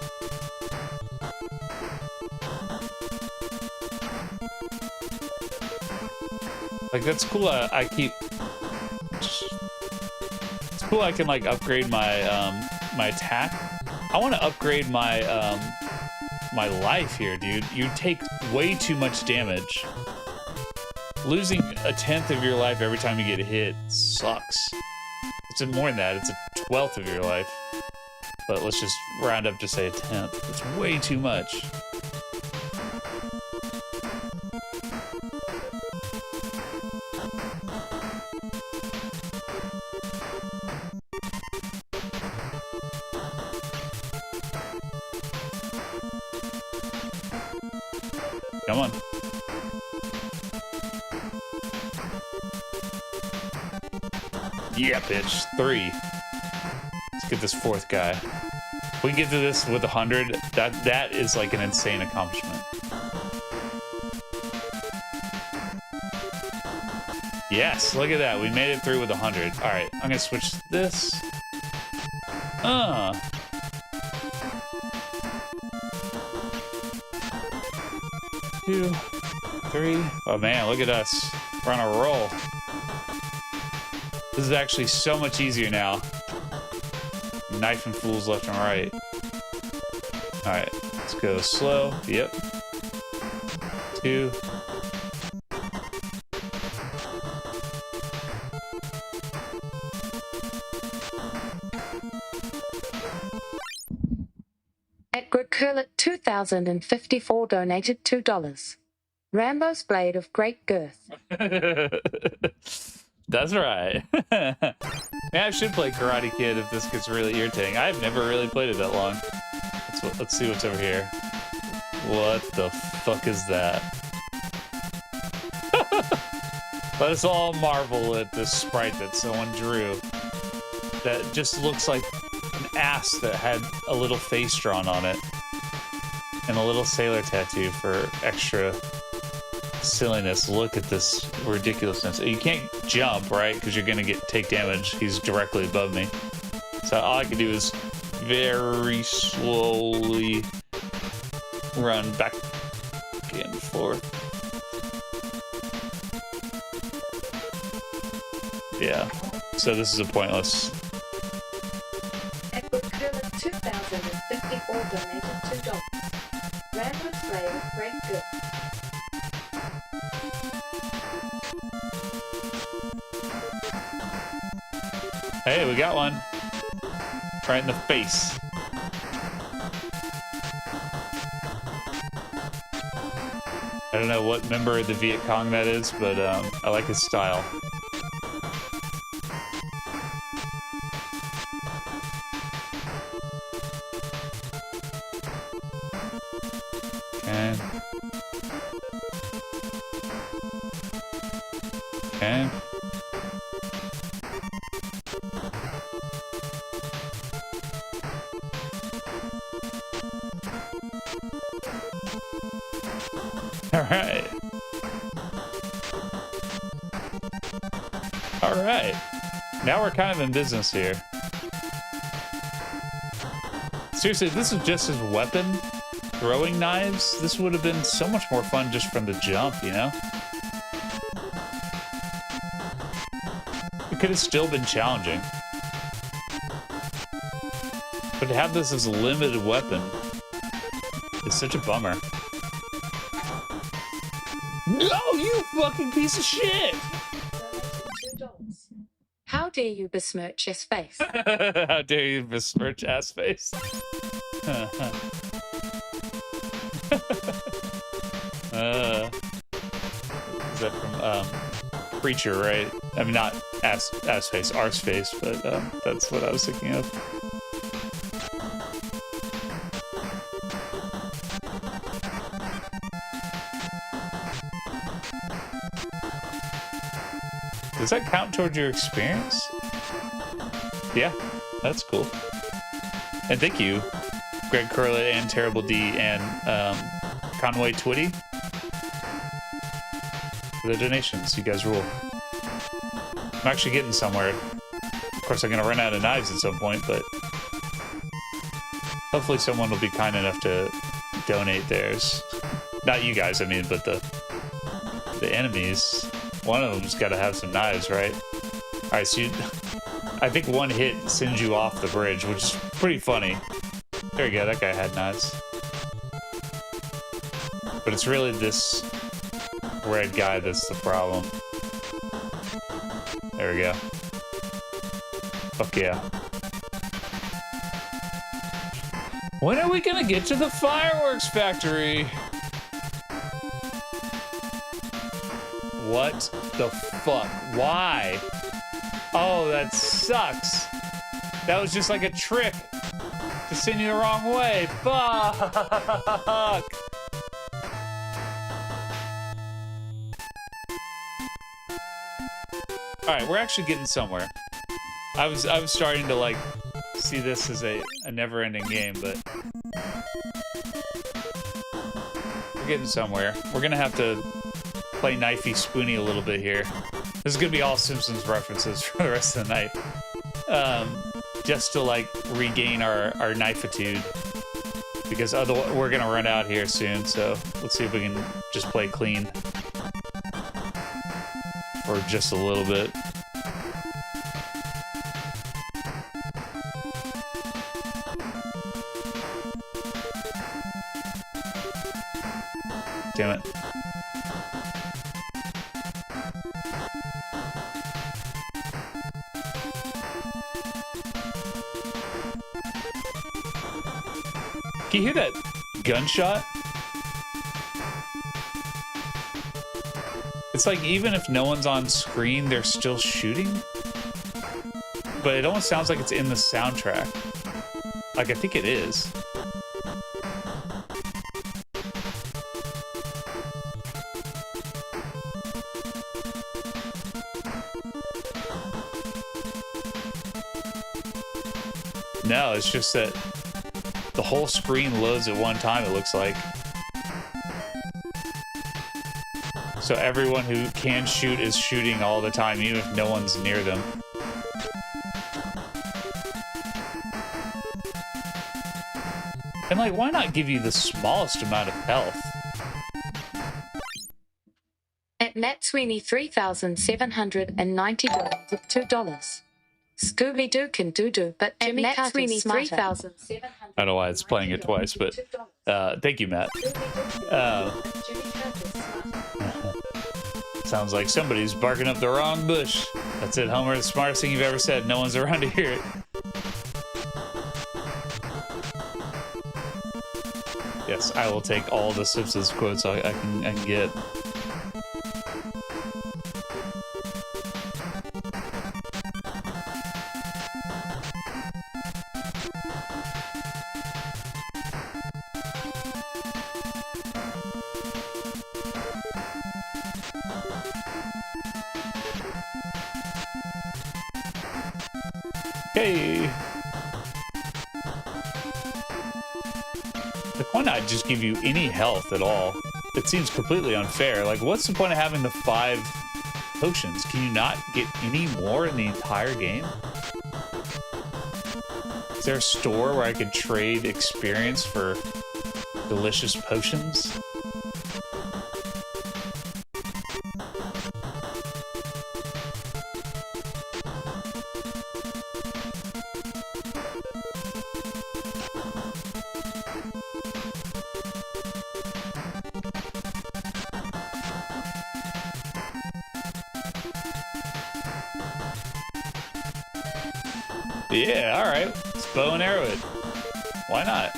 Like, that's cool. It's cool I can like upgrade my my attack. I want to upgrade my my life here, dude. You take way too much damage. Losing 1/10 of your life every time you get hit sucks. It's more than that. It's 1/12 of your life. But let's just round up to say 1/10. It's way too much. Come on. Yeah, bitch. 3. Let's get this 4th guy. If we can get to this with 100, that is like an insane accomplishment. Yes, look at that. We made it through with 100. All right, I'm gonna switch this. 2, 3. Oh man, look at us. We're on a roll. This is actually so much easier now. Knifing fools left and right. Alright, let's go slow. Yep. 2. Edward Curlett 2054 donated $2. Rambo's blade of great girth. That's right. Man, I should play Karate Kid if this gets really irritating. I've never really played it that long. Let's see what's over here. What the fuck is that? Let us all marvel at this sprite that someone drew. That just looks like an ass that had a little face drawn on it. And a little sailor tattoo for extra silliness. Look at this ridiculousness. You can't jump, right? Because you're gonna take damage. He's directly above me. So all I can do is very slowly run back and forth. Yeah. So this is a pointless. Edward Curlett 2054 donated $2. Rambo's blade of great girth. Hey, we got one. Right in the face. I don't know what member of the Viet Cong that is, but I like his style. Okay. Okay. Alright. Alright. Now we're kind of in business here. Seriously, if this was just his weapon, throwing knives, this would have been so much more fun just from the jump, you know? It could have still been challenging. But to have this as a limited weapon is such a bummer. No, you fucking piece of shit! Donated $2. How dare you besmirch his face? How dare you besmirch ass face? Is that from Preacher, right? I mean, not ass face, arse face, but that's what I was thinking of. Does that count towards your experience? Yeah, that's cool. And thank you, Greg Curlett and Terrible D and Conway Twitty for the donations. You guys rule. I'm actually getting somewhere. Of course, I'm gonna run out of knives at some point, but hopefully someone will be kind enough to donate theirs. Not you guys, I mean, but the enemies. One of them's got to have some knives, right? All right, so I think one hit sends you off the bridge, which is pretty funny. There you go, that guy had knives. But it's really this red guy that's the problem. There we go. Fuck yeah. When are we gonna get to the fireworks factory? What the fuck? Why? Oh, that sucks. That was just like a trick to send you the wrong way. Fuck. All right, we're actually getting somewhere. I was starting to like see this as a never-ending game, but we're getting somewhere. We're gonna have to play knifey spoony a little bit here. This is gonna be all Simpsons references for the rest of the night, just to like regain our knifitude, because otherwise we're gonna run out here soon. So let's see if we can just play clean for just a little bit. Damn it. Can you hear that gunshot? It's like even if no one's on screen, they're still shooting. But it almost sounds like it's in the soundtrack. Like, I think it is. No, it's just that the whole screen loads at one time, it looks like. So everyone who can shoot is shooting all the time, even if no one's near them. And like, why not give you the smallest amount of health? At Matt Sweeney, $3,790 with $2. Scooby-Doo can do-do, but Jimmy Carter's smarter. I don't know why it's playing it twice, but thank you, Matt. Sounds like somebody's barking up the wrong bush. That's it, Homer. The smartest thing you've ever said. No one's around to hear it. Yes, I will take all the Simpsons quotes I can get. Hey! Like, why not just give you any health at all? It seems completely unfair. Like, what's the point of having the 5 potions? Can you not get any more in the entire game? Is there a store where I could trade experience for delicious potions? Yeah, all right. Let's bow and arrow it. Why not?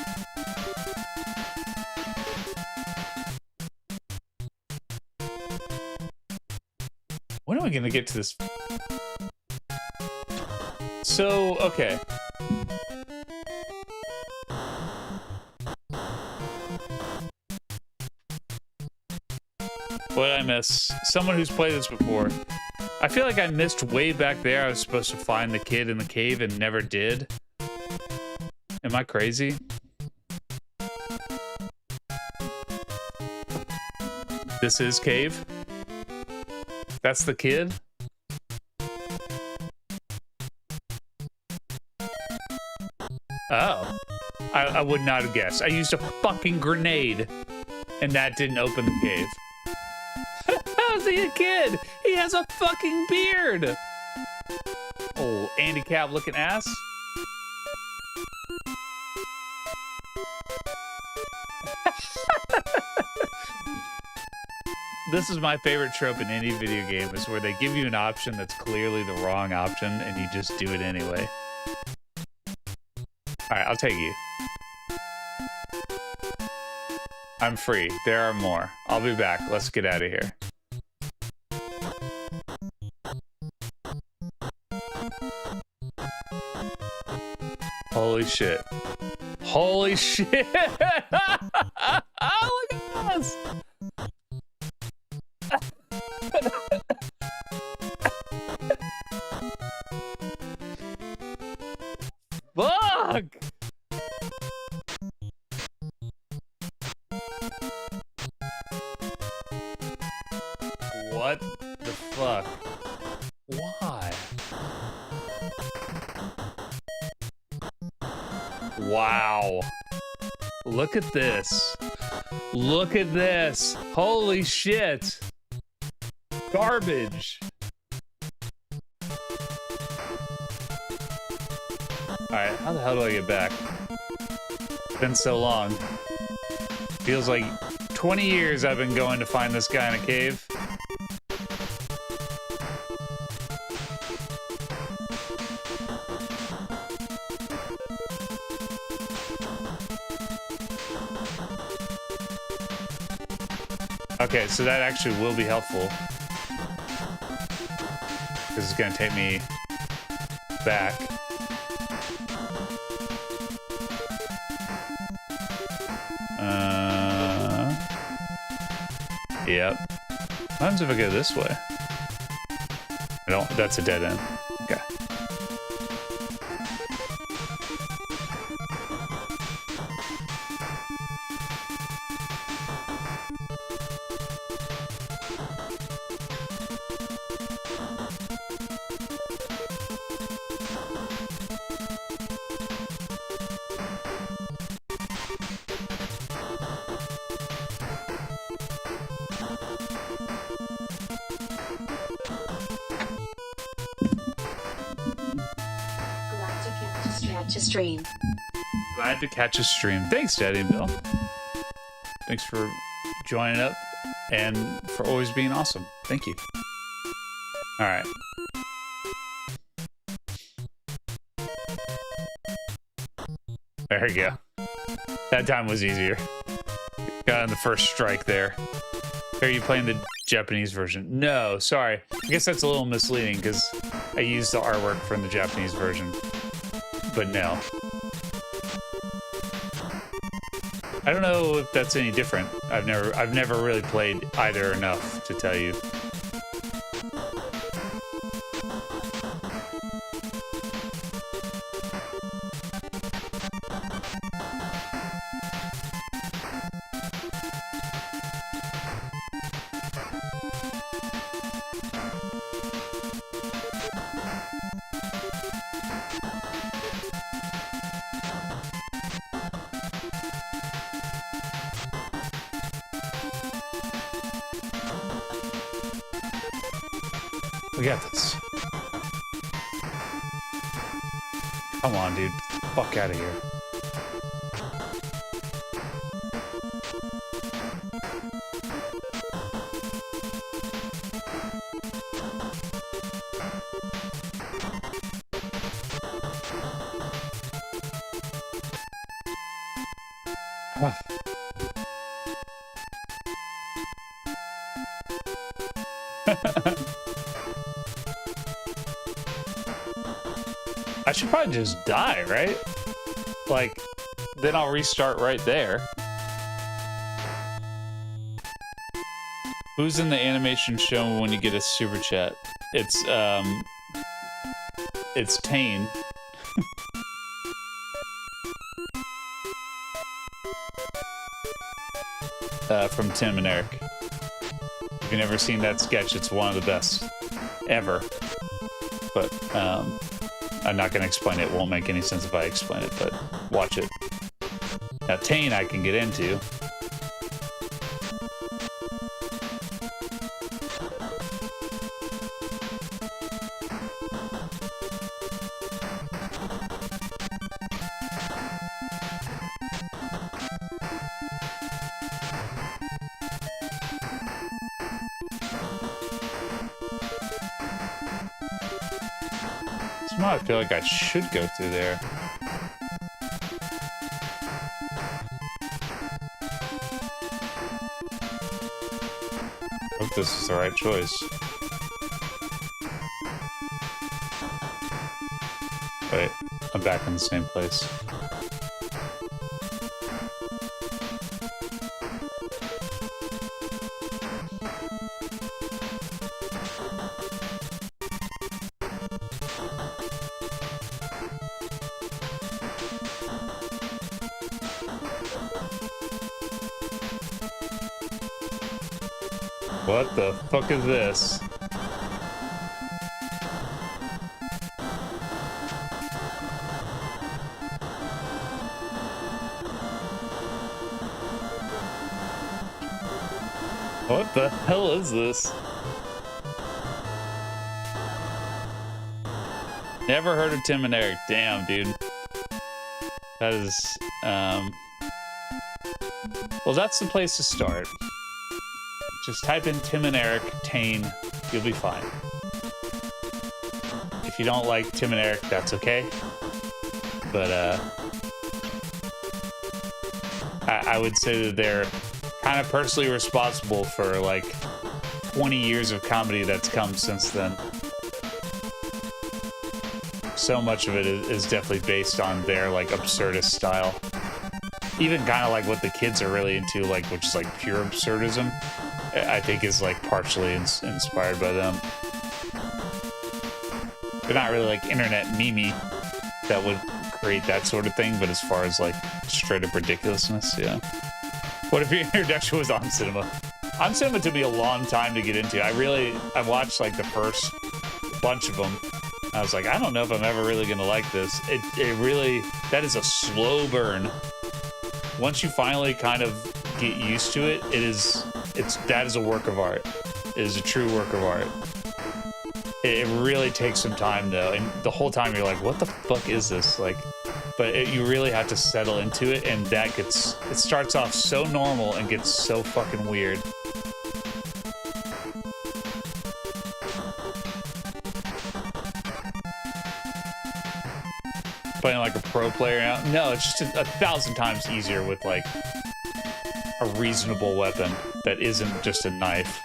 When are we gonna get to this? So, okay. What did I miss? Someone who's played this before. I feel like I missed way back there. I was supposed to find the kid in the cave and never did. Am I crazy? This is cave? That's the kid? Oh. I would not have guessed. I used a fucking grenade and that didn't open the cave. How's he a kid? He has a fucking beard. Oh, handicap looking ass. This is my favorite trope in any video game, is where they give you an option that's clearly the wrong option and you just do it anyway. Alright, I'll take you. I'm free. There are more. I'll be back. Let's get out of here. Holy shit. Holy shit! Look at this! Fuck! What the fuck? Why? Wow. Look at this. Look at this. Holy shit. Garbage. Alright, how the hell do I get back? It's been so long. Feels like 20 years I've been going to find this guy in a cave. Okay, so that actually will be helpful. This is gonna take me back. Yep. What happens if I go this way? I don't, that's a dead end. Okay. Stream. Glad to catch a stream. Thanks, Daddy and Bill. Thanks for joining up and for always being awesome. Thank you. All right. There you go. That time was easier. Got on the first strike there. Are you playing the Japanese version? No, sorry. I guess that's a little misleading because I used the artwork from the Japanese version. But no. I don't know if that's any different. I've never really played either enough to tell you. We got this. Come on, dude. Fuck out of here. should probably just die, right? Like, then I'll restart right there. Who's in the animation shown when you get a super chat? It's Tane. From Tim and Eric. If you've never seen that sketch, it's one of the best ever. But I'm not going to explain it. It won't make any sense if I explain it, but watch it. Now, Tane I can get into. I feel like I should go through there. Hope this is the right choice. Wait, I'm back in the same place. What the fuck is this? What the hell is this? Never heard of Tim and Eric. Damn, dude. That is, well, that's the place to start. Just type in Tim and Eric, Tane, you'll be fine. If you don't like Tim and Eric, that's okay. But I would say that they're kind of personally responsible for like 20 years of comedy that's come since then. So much of it is definitely based on their like absurdist style. Even kind of like what the kids are really into, like, which is like pure absurdism. I think is like partially inspired by them. They're not really like internet meme that would create that sort of thing, but as far as like straight up ridiculousness, yeah. What if your introduction was on cinema? On cinema took me a long time to get into. I watched like the first bunch of them. I was like, I don't know if I'm ever really gonna like this. It really, that is a slow burn. Once you finally kind of get used to it, that is a work of art. It is a true work of art. It really takes some time though, and the whole time you're like, what the fuck is this? Like, but you really have to settle into it, and it starts off so normal and gets so fucking weird. Playing like a pro player now? No, it's just a thousand times easier with like a reasonable weapon that isn't just a knife.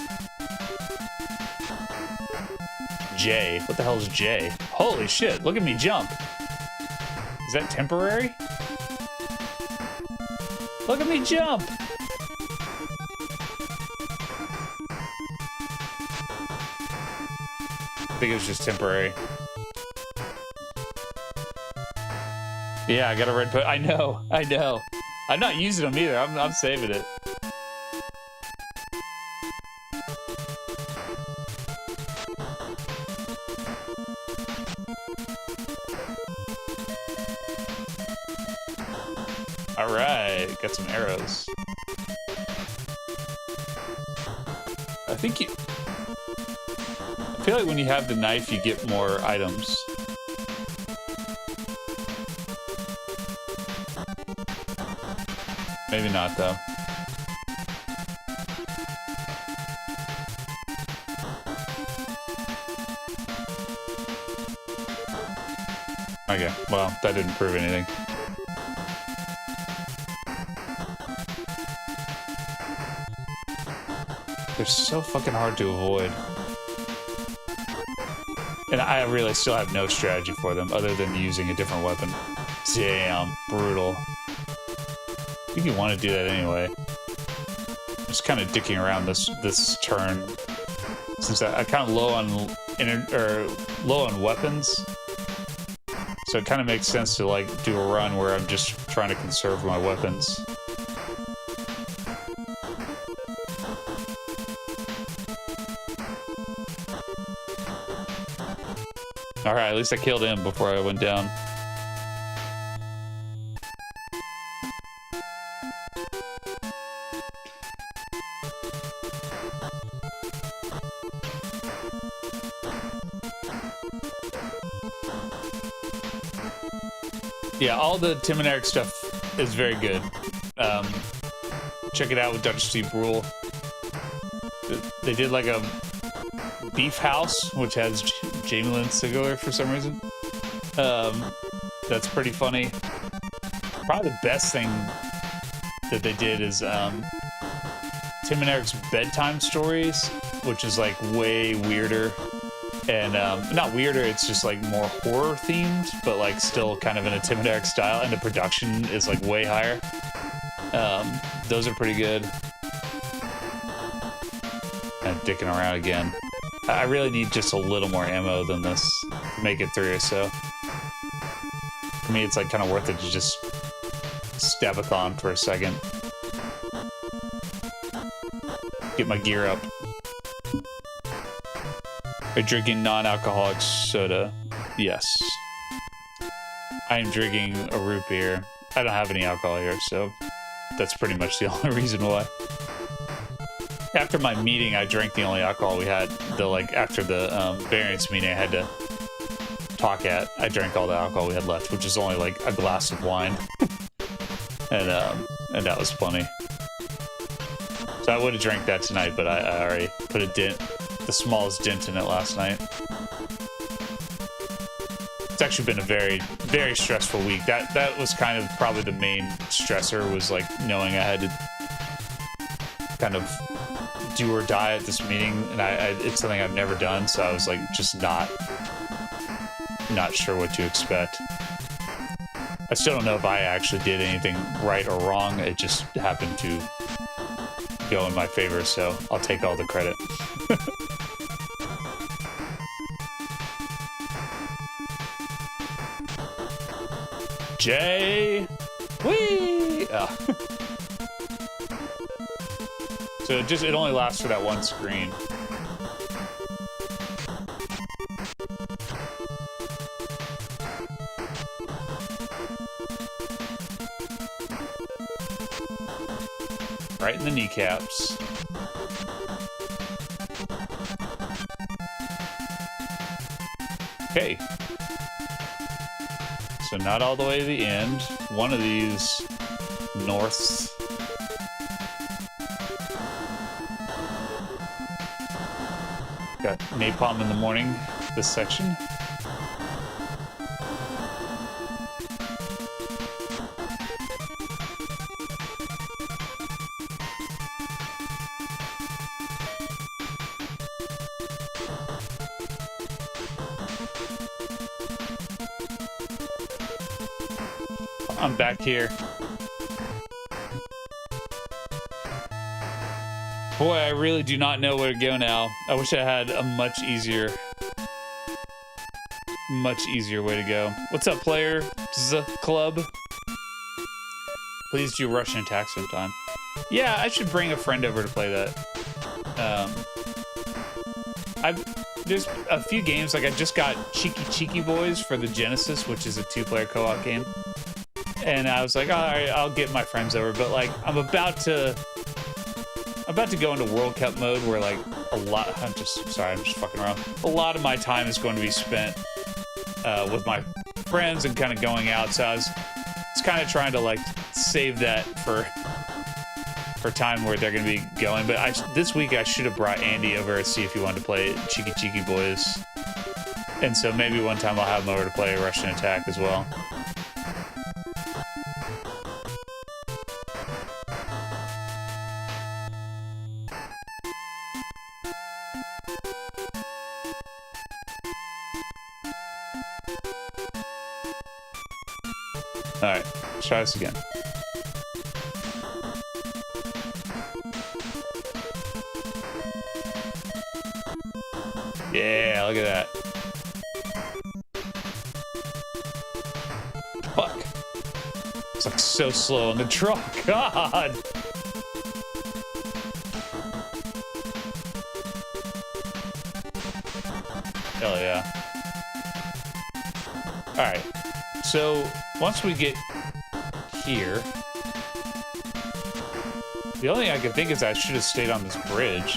J. What the hell is J? Holy shit, look at me jump. Is that temporary? Look at me jump! I think it was just temporary. Yeah, I got a red put. I know. I'm not using them either. I'm saving it. All right, got some arrows. I feel like when you have the knife, you get more items. Maybe not, though. Okay, well, that didn't prove anything. They're so fucking hard to avoid. And I really still have no strategy for them other than using a different weapon. Damn, brutal. I think you want to do that anyway. Just kind of dicking around this turn, since I'm kind of low on low on weapons. So it kind of makes sense to like do a run where I'm just trying to conserve my weapons. All right, at least I killed him before I went down. Yeah, all the Tim and Eric stuff is very good. Check it out with Dr. Steve Brule. They did like a Beef House, which has Jamie Lynn Sigler for some reason. That's pretty funny. Probably the best thing that they did is Tim and Eric's bedtime stories, which is like way weirder. And not weirder, it's just like more horror themed, but like still kind of in a Tim and Eric style, and the production is like way higher. Those are pretty good. And dicking around again. I really need just a little more ammo than this to make it through, so for me it's like kind of worth it to just stab-a-thon for a second. Get my gear up. Are you drinking non-alcoholic soda? Yes. I am drinking a root beer. I don't have any alcohol here, so that's pretty much the only reason why. After my meeting, I drank the only alcohol we had. After the variance meeting I had to talk at, I drank all the alcohol we had left, which is only like a glass of wine. and that was plenty. So I would have drank that tonight, but I already put the smallest dent in it last night. It's actually been a very, very stressful week. That was kind of probably the main stressor, was like knowing I had to kind of do or die at this meeting, and it's something I've never done, so I was like just not sure what to expect. I still don't know if I actually did anything right or wrong. It just happened to go in my favor, so I'll take all the credit. Jay! Whee! Oh. So it only lasts for that one screen. Right in the kneecaps. Okay. So not all the way to the end. One of these norths. Got napalm in the morning, this section. I'm back here. Boy, I really do not know where to go now. I wish I had a much easier way to go. What's up, player? Club? Please do Russian attack sometime. Yeah, I should bring a friend over to play that. There's a few games, like I just got Cheeky Boys for the Genesis, which is a 2-player co-op game. And I was like, all right, I'll get my friends over. But like, I'm about to go into World Cup mode where like I'm just fucking around. A lot of my time is going to be spent with my friends and kind of going out. So I was kind of trying to like save that for time where they're going to be going. But this week I should have brought Andy over and see if he wanted to play Cheeky Boys. And so maybe one time I'll have him over to play Russian Attack as well. All right, let's try this again. Yeah, look at that. Fuck. It's like so slow on the truck. God. Hell yeah. All right. So once we get here, the only thing I can think is I should have stayed on this bridge.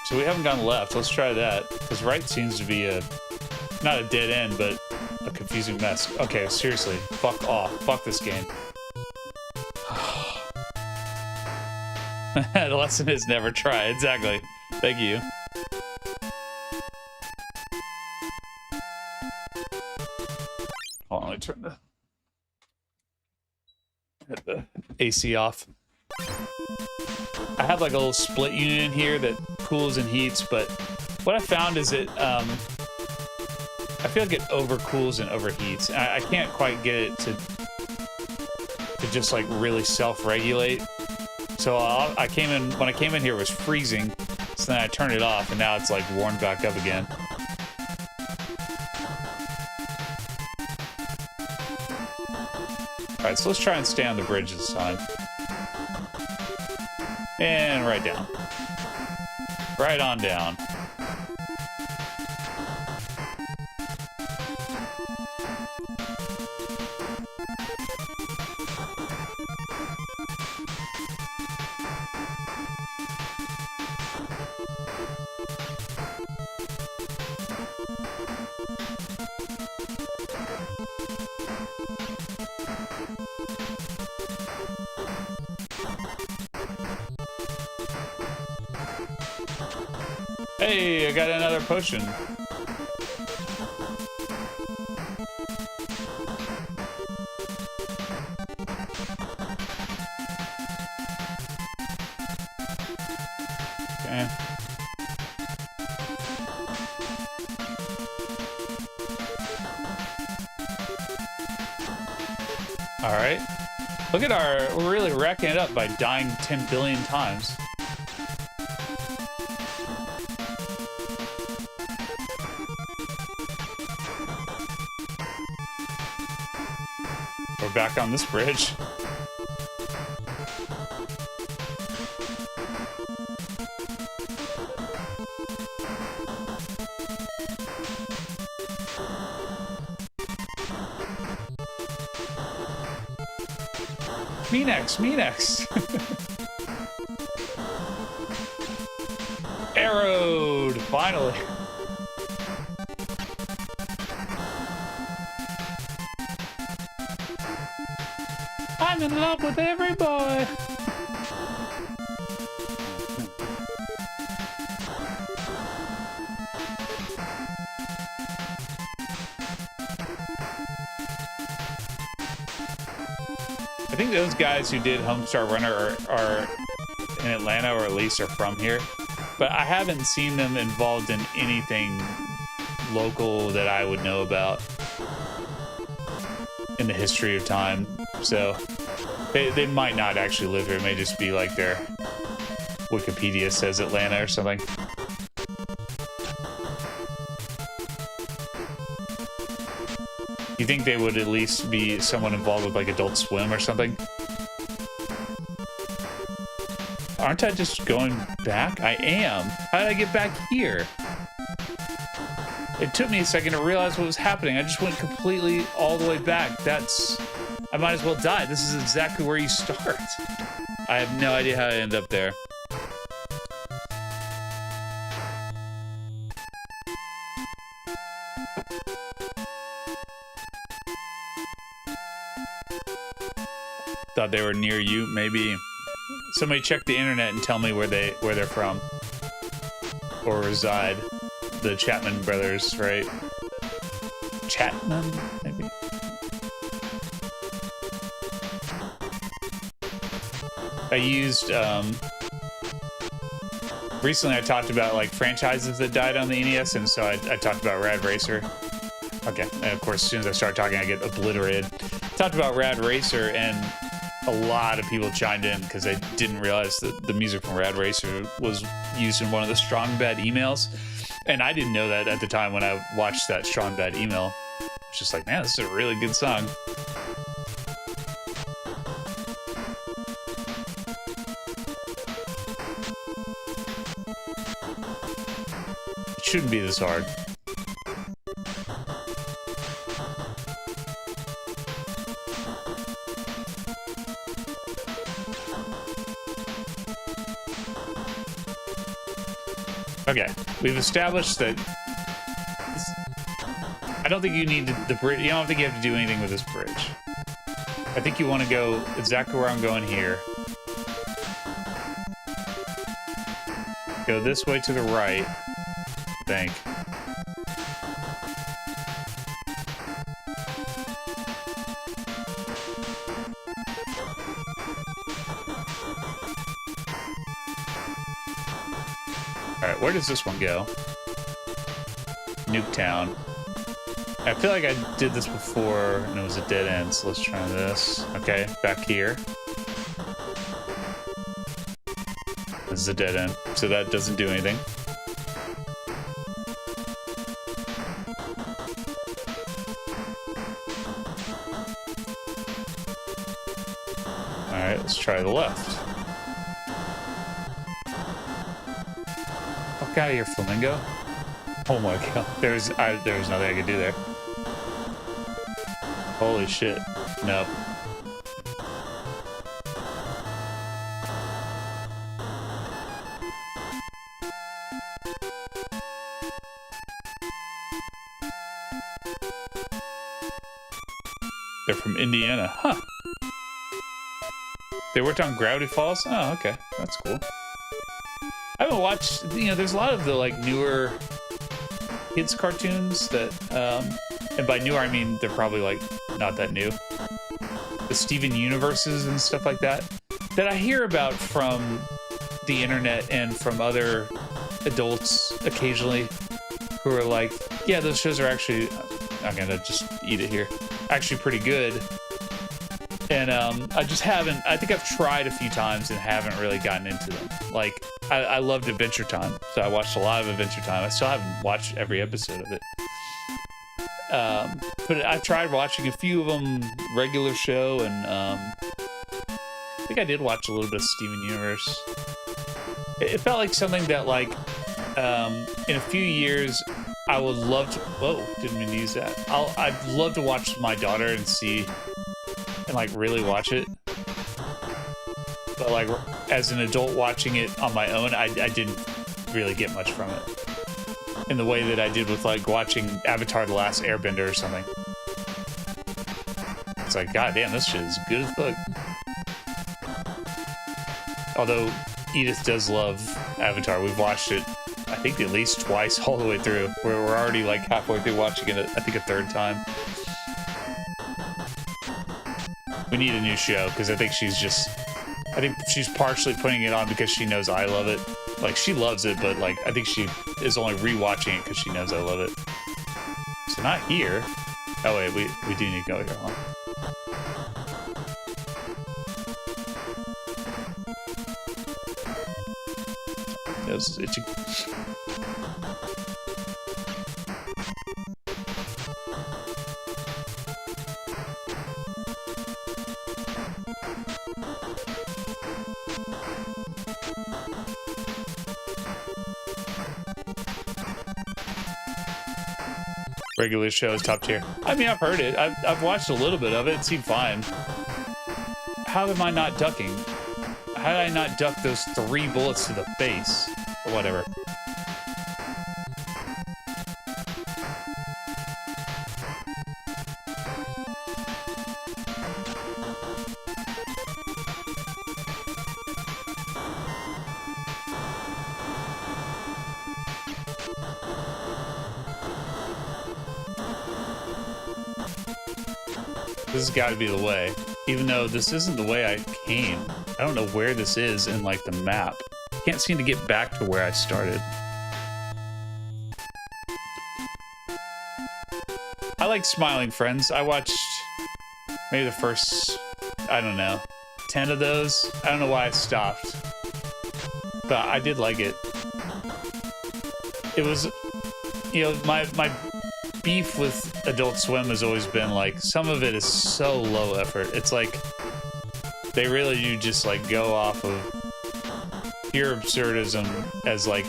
So we haven't gone left. Let's try that. Because right seems to be not a dead end, but a confusing mess. Okay, seriously. Fuck off. Fuck this game. The lesson is never try. Exactly. Thank you. Hold on, let me turn the AC off. I have like a little split unit in here that cools and heats, but what I found is it, I feel like it overcools and overheats. I can't quite get it to just like really self-regulate. So when I came in here, it was freezing. So then I turned it off, and now it's like warmed back up again. All right, so let's try and stay on the bridge this time. And right down. Right on down. Hey, I got another potion. Okay. All right. Look at we're really racking it up by dying 10 billion times. We're back on this bridge. Me next, me next. Arrowed, finally. I'm in love with every boy. I think those guys who did Homestar Runner are in Atlanta, or at least are from here. But I haven't seen them involved in anything local that I would know about in the history of time. So they might not actually live here. It may just be like their Wikipedia says Atlanta or something. You think they would at least be someone involved with like Adult Swim or something? Aren't I just going back? I am. How did I get back here? It took me a second to realize what was happening. I just went completely all the way back. I might as well die. This is exactly where you start. I have no idea how I end up there. Thought they were near you. Maybe somebody check the internet and tell me where they're from or reside. The Chapman brothers, right? Chapman, maybe. I used recently I talked about like franchises that died on the NES, and so I talked about Rad Racer. Okay, and of course, as soon as I start talking, I get obliterated. Talked about Rad Racer, and a lot of people chimed in because they didn't realize that the music from Rad Racer was used in one of the Strong Bad emails. And I didn't know that at the time when I watched that Strong Bad email. It's just like, man, this is a really good song. It shouldn't be this hard. Okay, we've established that I don't think you need the bridge. You don't think you have to do anything with this bridge. I think you want to go exactly where I'm going here. Go this way to the right, I think. Alright, where does this one go? Nuketown. I feel like I did this before and it was a dead end, so let's try this. Okay, back here. This is a dead end, so that doesn't do anything. Alright, let's try the left. Fuck out of here, flamingo. Oh my god, there was nothing I could do there. Holy shit. Nope. They're from Indiana. Huh. They worked on Gravity Falls? Oh, okay. That's cool. I haven't watched, you know, there's a lot of the like newer kids cartoons that, and by newer I mean they're probably like not that new. The Steven Universes and stuff like that I hear about from the internet and from other adults occasionally who are like, yeah, those shows are actually, I'm gonna just eat it here, actually pretty good. And I just haven't, I think I've tried a few times and haven't really gotten into them. Like, I loved Adventure Time, so I watched a lot of Adventure Time. I still haven't watched every episode of it. But I've tried watching a few of them, regular show, and I think I did watch a little bit of Steven Universe. It felt like something that, like, in a few years, I would love to, whoa, didn't mean to use that. I'd love to watch my daughter and see, and like really watch it. But like as an adult watching it on my own, I didn't really get much from it in the way that I did with like watching Avatar: The Last Airbender or something. It's like, god damn, this shit is good as fuck. Although Edith does love Avatar. We've watched it, I think, at least twice all the way through. We're already like halfway through watching it, I think a third time. We need a new show, because I think she's partially putting it on because she knows I love it. Like, she loves it, but like I think she is only rewatching it because she knows I love it. So not here. Oh wait, we do need to go here, huh? This is itchy. Regular show is top tier. I mean, I've heard it. I've watched a little bit of it. It seemed fine. How am I not ducking? How did I not duck those 3 bullets to the face? Or whatever. This has got to be the way. Even though this isn't the way I came. I don't know where this is in like the map. Can't seem to get back to where I started. I like Smiling Friends. I watched maybe the first, I don't know, 10 of those. I don't know why I stopped, but I did like it. It was, you know, my beef with Adult Swim has always been like, some of it is so low effort. It's like they really do just like go off of pure absurdism as like,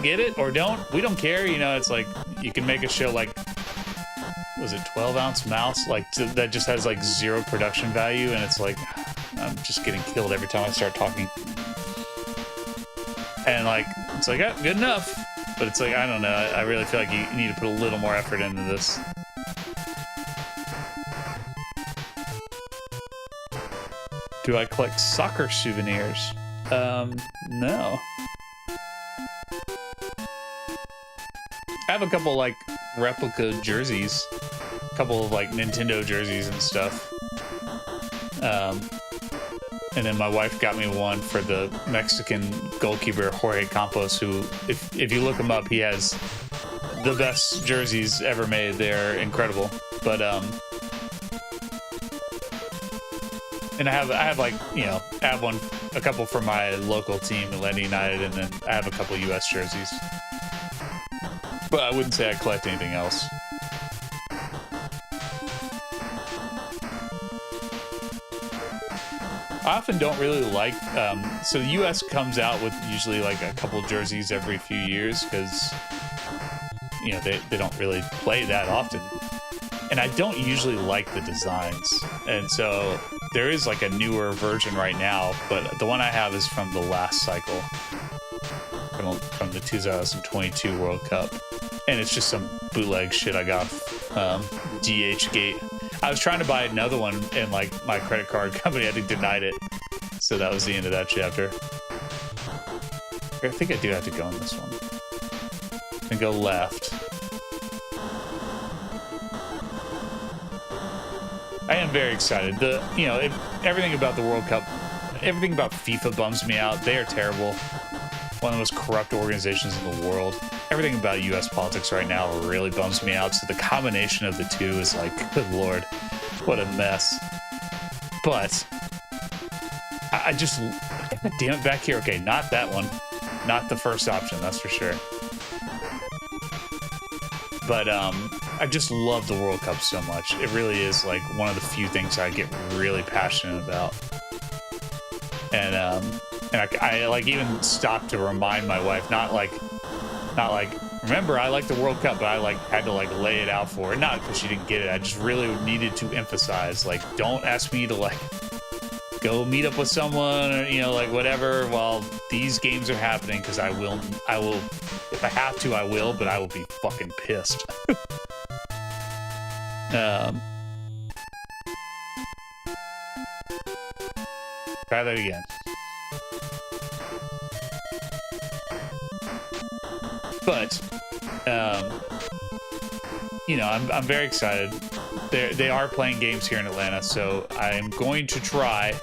get it or don't, we don't care. You know, it's like you can make a show like, was it 12-ounce mouse, like that just has like zero production value, and it's like I'm just getting killed every time I start talking. And like it's like, good enough, but it's like, I don't know, I really feel like you need to put a little more effort into this. Do I collect soccer souvenirs? No. I have a couple like replica jerseys, a couple of like Nintendo jerseys and stuff. And then my wife got me one for the Mexican goalkeeper Jorge Campos, who, if you look him up, he has the best jerseys ever made. They're incredible. But and I have like, you know, I have a couple for my local team, Atlanta United, and then I have a couple US jerseys. But I wouldn't say I collect anything else. I often don't really like, so the US comes out with usually like a couple jerseys every few years because, you know, they don't really play that often. And I don't usually like the designs. And so there is like a newer version right now, but the one I have is from the last cycle, from the 2022 World Cup. And it's just some bootleg shit I got DHgate. I was trying to buy another one, and like my credit card company, I think, denied it. So that was the end of that chapter. I think I do have to go on this one. And go left. I am very excited. Everything about the World Cup, everything about FIFA bums me out. They are terrible. One of the most corrupt organizations in the world. Everything about US politics right now really bums me out. So the combination of the two is like, good Lord, what a mess. But I just, damn it, back here. Okay, not that one. Not the first option, that's for sure. But I just love the World Cup so much. It really is like one of the few things I get really passionate about. And I like even stopped to remind my wife, not like, remember, I like the World Cup, but I like had to like lay it out for her. Not because she didn't get it. I just really needed to emphasize, like, don't ask me to like go meet up with someone or, you know, like whatever while these games are happening, because I will, if I have to, I will, but I will be fucking pissed. Try that again. But, you know, I'm very excited. They are playing games here in Atlanta, so I'm going to try,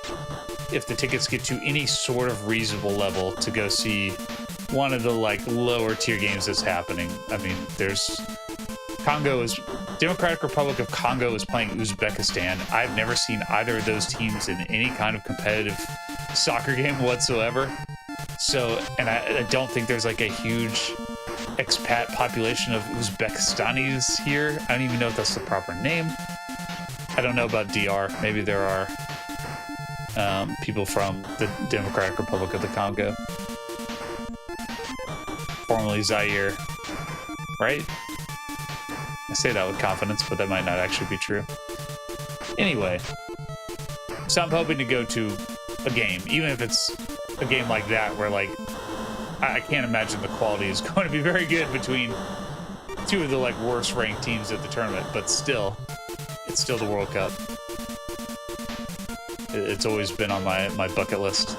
if the tickets get to any sort of reasonable level, to go see one of the like lower tier games that's happening. I mean, Democratic Republic of Congo is playing Uzbekistan. I've never seen either of those teams in any kind of competitive soccer game whatsoever. So, and I don't think there's like a huge expat population of Uzbekistanis here. I don't even know if that's the proper name. I don't know about DR. Maybe there are people from the Democratic Republic of the Congo, formerly Zaire, right? I say that with confidence, but that might not actually be true. Anyway, so I'm hoping to go to a game, even if it's a game like that, where like I can't imagine the quality is going to be very good between two of the like worst ranked teams at the tournament, but still, it's still the World Cup. It's always been on my bucket list.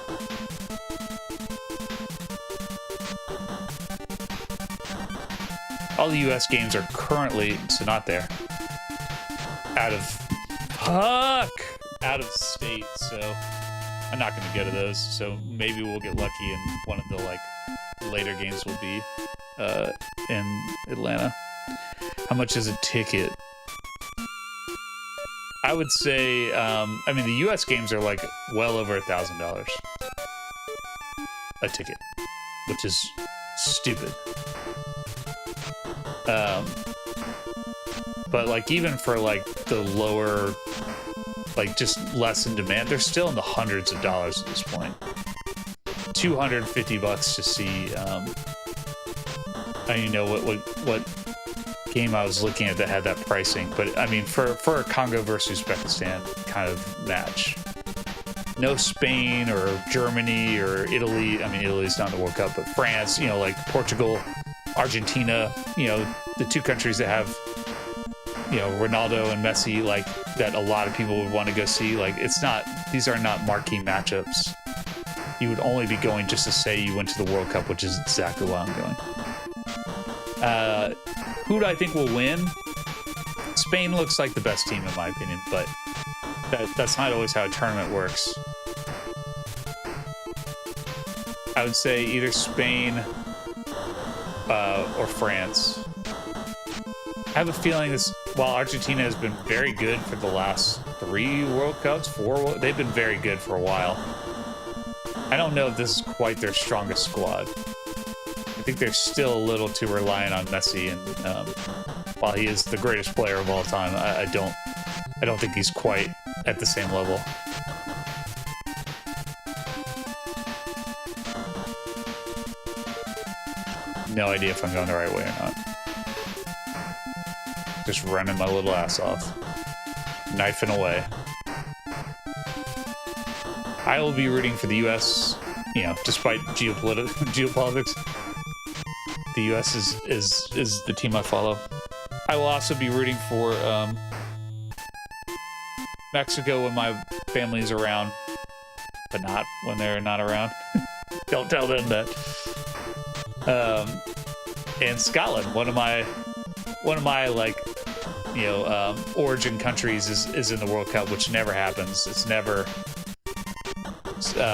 All the US games are currently, so not there, out out of state, so I'm not going to go to those. So maybe we'll get lucky and one of the like later games will be in Atlanta. How much is a ticket? I would say, I mean, the US games are like well over $1,000 a ticket, which is stupid. But like even for like the lower, like just less in demand, they're still in the hundreds of dollars at this point. $250 to see. I don't even know what game I was looking at that had that pricing, but I mean for a Congo versus Uzbekistan kind of match. No Spain or Germany or Italy. I mean, Italy's not in the World Cup, but France, you know, like Portugal, Argentina, you know, the two countries that have, you know, Ronaldo and Messi, like that a lot of people would want to go see. Like it's not, these are not marquee matchups. You would only be going just to say you went to the World Cup, which is exactly why I'm going. Who do I think will win? Spain looks like the best team in my opinion, but that's not always how a tournament works. I would say either Spain or France. I have a feeling this, while Argentina has been very good for the last 3 World Cups, 4, they've been very good for a while. I don't know if this is quite their strongest squad. I think they're still a little too reliant on Messi, and while he is the greatest player of all time, I don't think he's quite at the same level. No idea if I'm going the right way or not. Just running my little ass off. Knifing away. I will be rooting for the US, you know, despite geopolitics. The US is the team I follow. I will also be rooting for Mexico when my family is around, but not when they're not around. Don't tell them that. And Scotland, one of my like, you know, origin countries is in the World Cup, which never happens. It's never.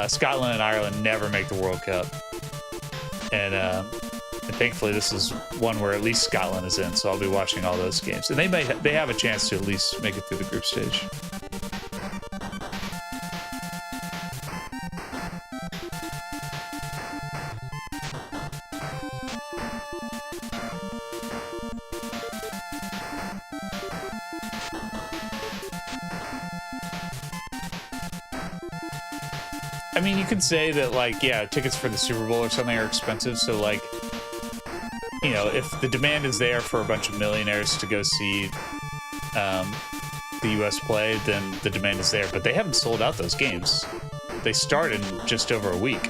Scotland and Ireland never make the World Cup, and thankfully this is one where at least Scotland is in, so I'll be watching all those games, and they have a chance to at least make it through the group stage. I mean, you could say that, like, yeah, tickets for the Super Bowl or something are expensive, so, like, you know, if the demand is there for a bunch of millionaires to go see the U.S. play, then the demand is there. But they haven't sold out those games. They start in just over a week.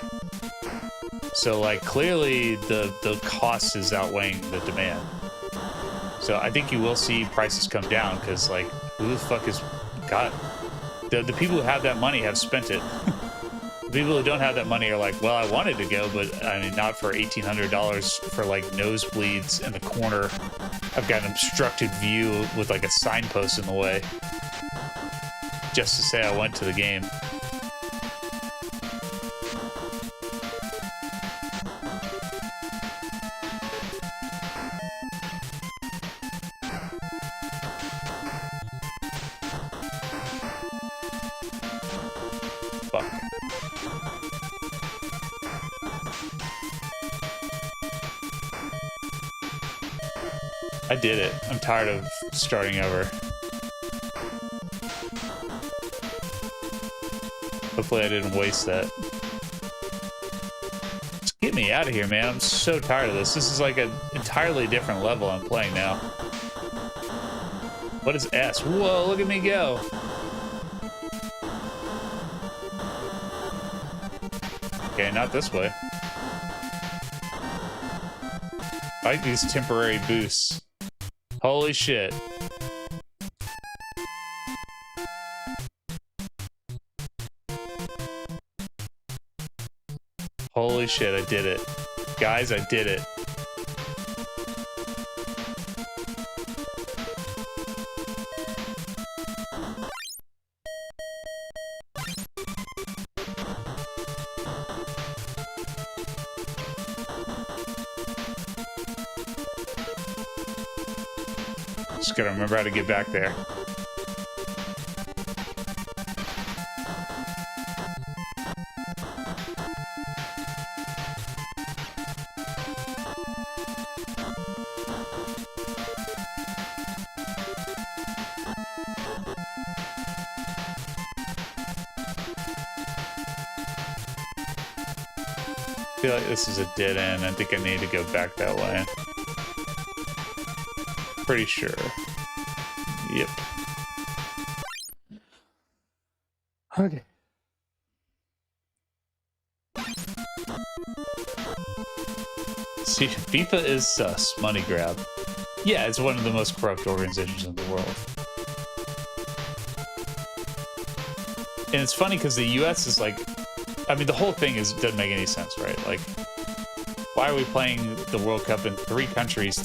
So, like, clearly the cost is outweighing the demand. So I think you will see prices come down, because, like, who the fuck is... God, the people who have that money have spent it. People who don't have that money are like, well, I wanted to go, but I mean, not for $1,800 for like nosebleeds in the corner. I've got an obstructed view with like a signpost in the way, just to say I went to the game. Fuck. I did it. I'm tired of starting over. Hopefully I didn't waste that. Just get me out of here, man. I'm so tired of this. This is like an entirely different level I'm playing now. What is S? Whoa, look at me go. Okay, not this way. I like these temporary boosts. Holy shit. Holy shit, I did it. Guys, I did it. Just gotta remember how to get back there. I feel like this is a dead end. I think I need to go back that way. Pretty sure. Yep. Okay. See, FIFA is sus. Money grab. Yeah, it's one of the most corrupt organizations in the world. And it's funny because the US is like, I mean, the whole thing doesn't make any sense, right? Like, why are we playing the World Cup in three countries,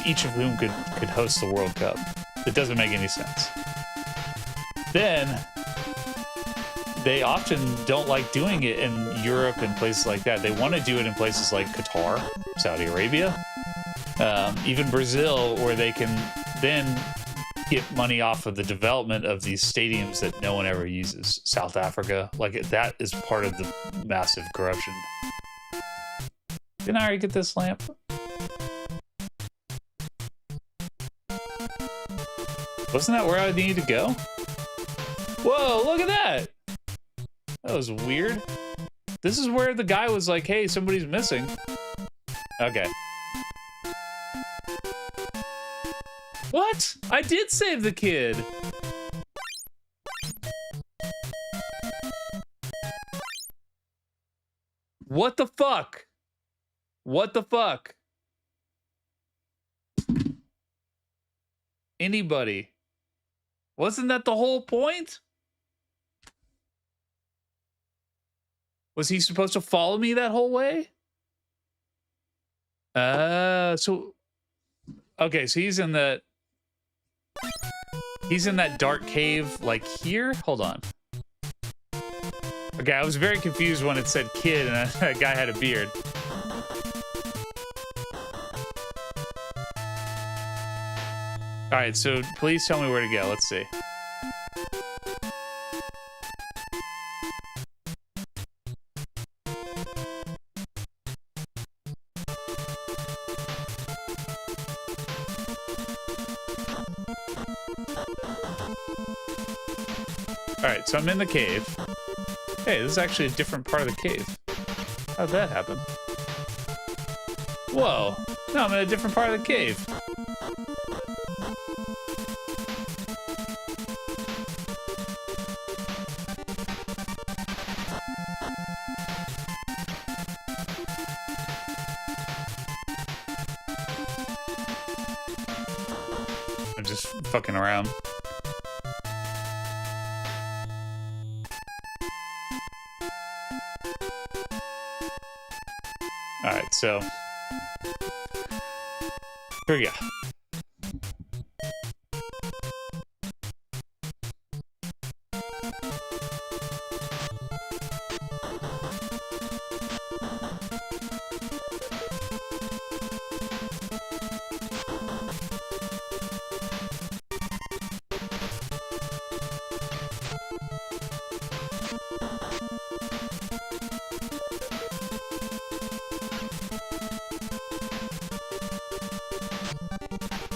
each of whom could host the World Cup? It doesn't make any sense. Then, they often don't like doing it in Europe and places like that. They want to do it in places like Qatar, Saudi Arabia, even Brazil, where they can then get money off of the development of these stadiums that no one ever uses. South Africa, like that is part of the massive corruption. Didn't I already get this lamp? Wasn't that where I needed to go? Whoa, look at that! That was weird. This is where the guy was like, hey, somebody's missing. Okay. What? I did save the kid. What the fuck? What the fuck? Anybody? Wasn't that the whole point? Was he supposed to follow me that whole way? So... Okay, so he's in that dark cave, like here? Hold on. Okay, I was very confused when it said kid and that guy had a beard. Alright, so please tell me where to go. Let's see. Alright, so I'm in the cave. Hey, this is actually a different part of the cave. How'd that happen? Whoa! No, I'm in a different part of the cave. I'm just fucking around. Alright, so here we go.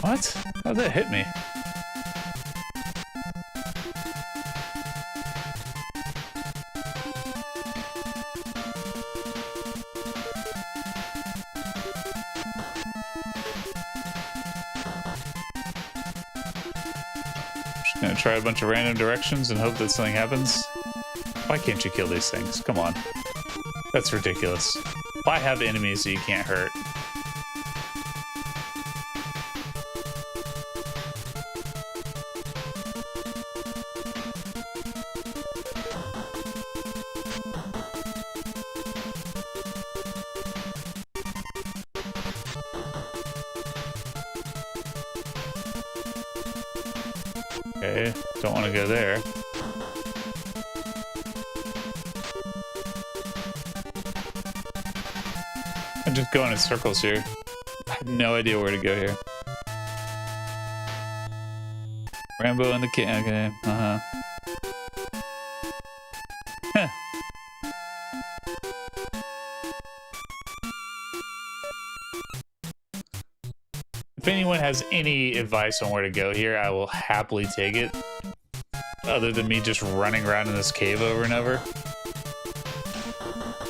What? How'd that hit me? Just gonna try a bunch of random directions and hope that something happens. Why can't you kill these things? Come on. That's ridiculous. Why have enemies that you can't hurt? Okay, don't want to go there. I'm just going in circles here. I have no idea where to go here. Rambo and the kid. Okay. Uh-huh. Huh. If anyone has any advice on where to go here, I will happily take it. Other than me just running around in this cave over and over.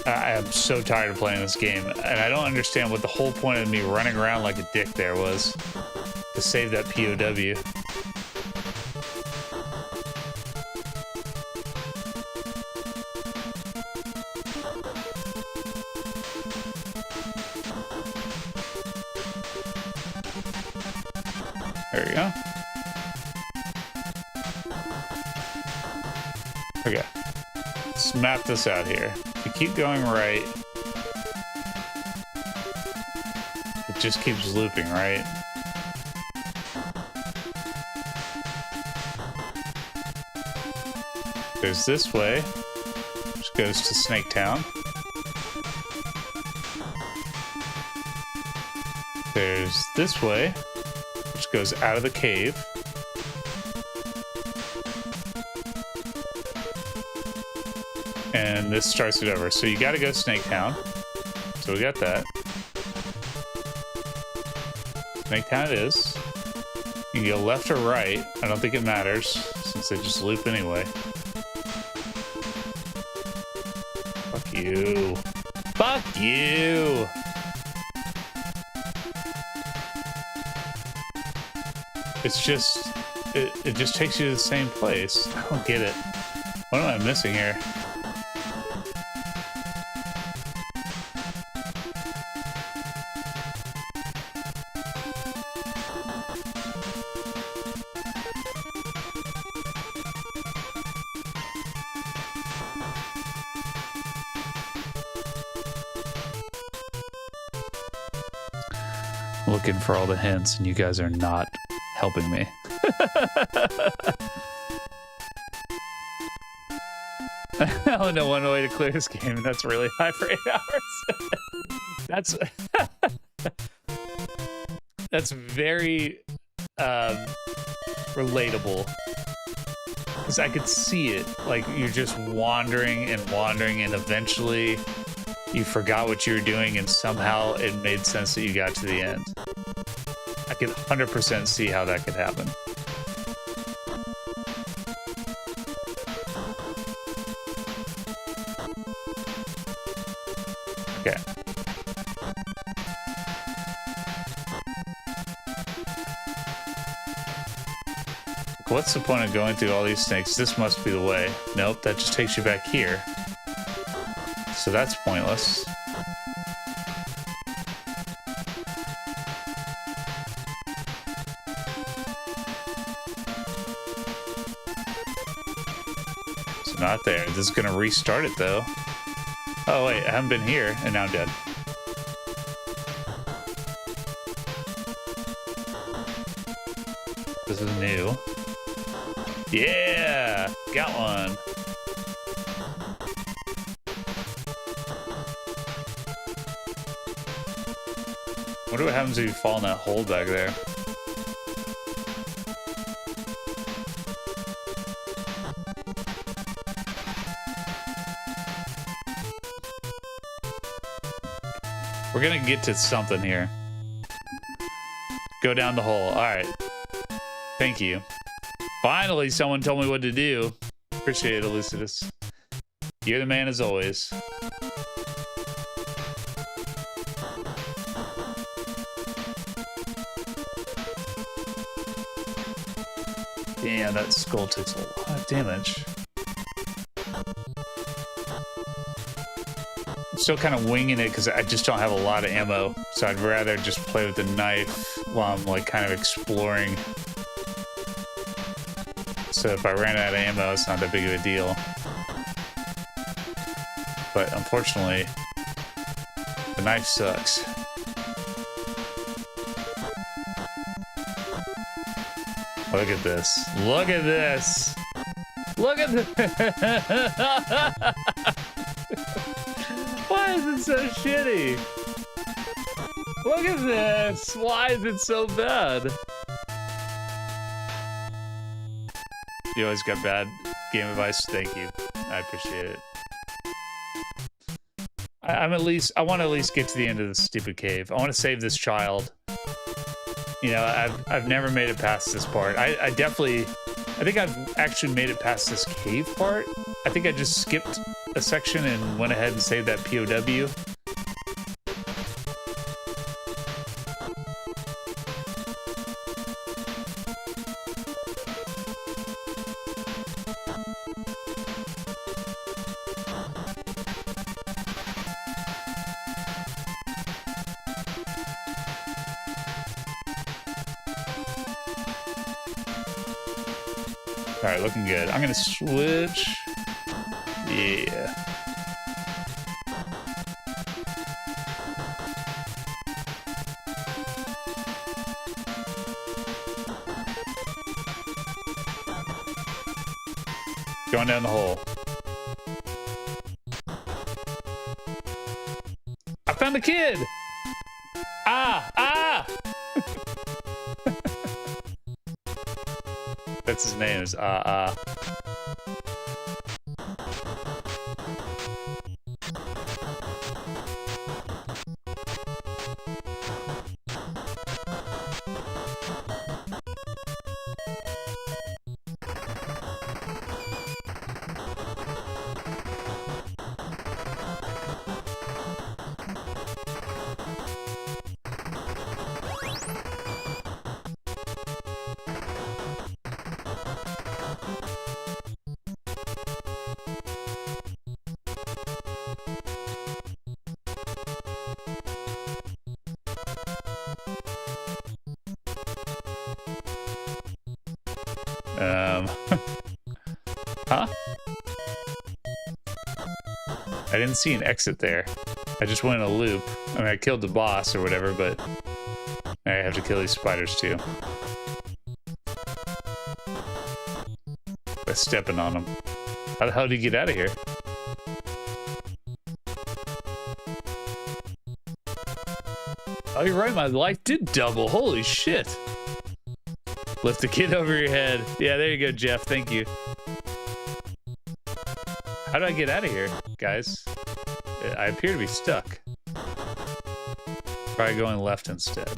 I am so tired of playing this game, and I don't understand what the whole point of me running around like a dick there was. To save that POW. There we go. Okay. Let's map this out here. If you keep going right, it just keeps looping, right? There's this way, which goes to Snake Town. There's this way, which goes out of the cave. And this starts it over. So you gotta go Snake Town. So we got that. Snake Town it is. You can go left or right. I don't think it matters, since they just loop anyway. Fuck you. Fuck you! It's just... It just takes you to the same place. I don't get it. What am I missing here? Looking for all the hints, and you guys are not helping me. I only know one way to clear this game, and that's really high for 8 hours. That's very relatable, because I could see it. Like, you're just wandering and wandering, and eventually you forgot what you were doing, and somehow it made sense that you got to the end. I could 100% see how that could happen. Okay. What's the point of going through all these snakes? This must be the way. Nope, that just takes you back here. So that's pointless. So not there. This is gonna restart it though. Oh wait, I haven't been here and now I'm dead. This is new. Yeah! Got one! Wonder what happens if you fall in that hole back there. We're gonna get to something here. Go down the hole. Alright. Thank you. Finally, someone told me what to do. Appreciate it, Lucidus. You're the man as always. Damn, that skull takes a lot of damage. I'm still kind of winging it because I just don't have a lot of ammo. So I'd rather just play with the knife while I'm like kind of exploring. So if I ran out of ammo, it's not that big of a deal. But unfortunately, the knife sucks. Look at this. Look at this. Look at this. Why is it so shitty? Look at this. Why is it so bad? You always got bad game advice. Thank you. I appreciate it. I want to at least get to the end of this stupid cave. I want to save this child. You know, I've never made it past this part. I think I've actually made it past this cave part. I think I just skipped a section and went ahead and saved that POW. All right, looking good. I'm gonna switch. Yeah. Going down the hole. I found a kid! Ah! Ah! That's his name, is Ah. Huh? I didn't see an exit there. I just went in a loop. I mean, I killed the boss or whatever, but I have to kill these spiders too. By stepping on them. How the hell do you get out of here? Oh, you're right, my life did double. Holy shit. Lift the kid over your head. Yeah, there you go, Jeff. Thank you. How do I get out of here, guys? I appear to be stuck. Probably going left instead.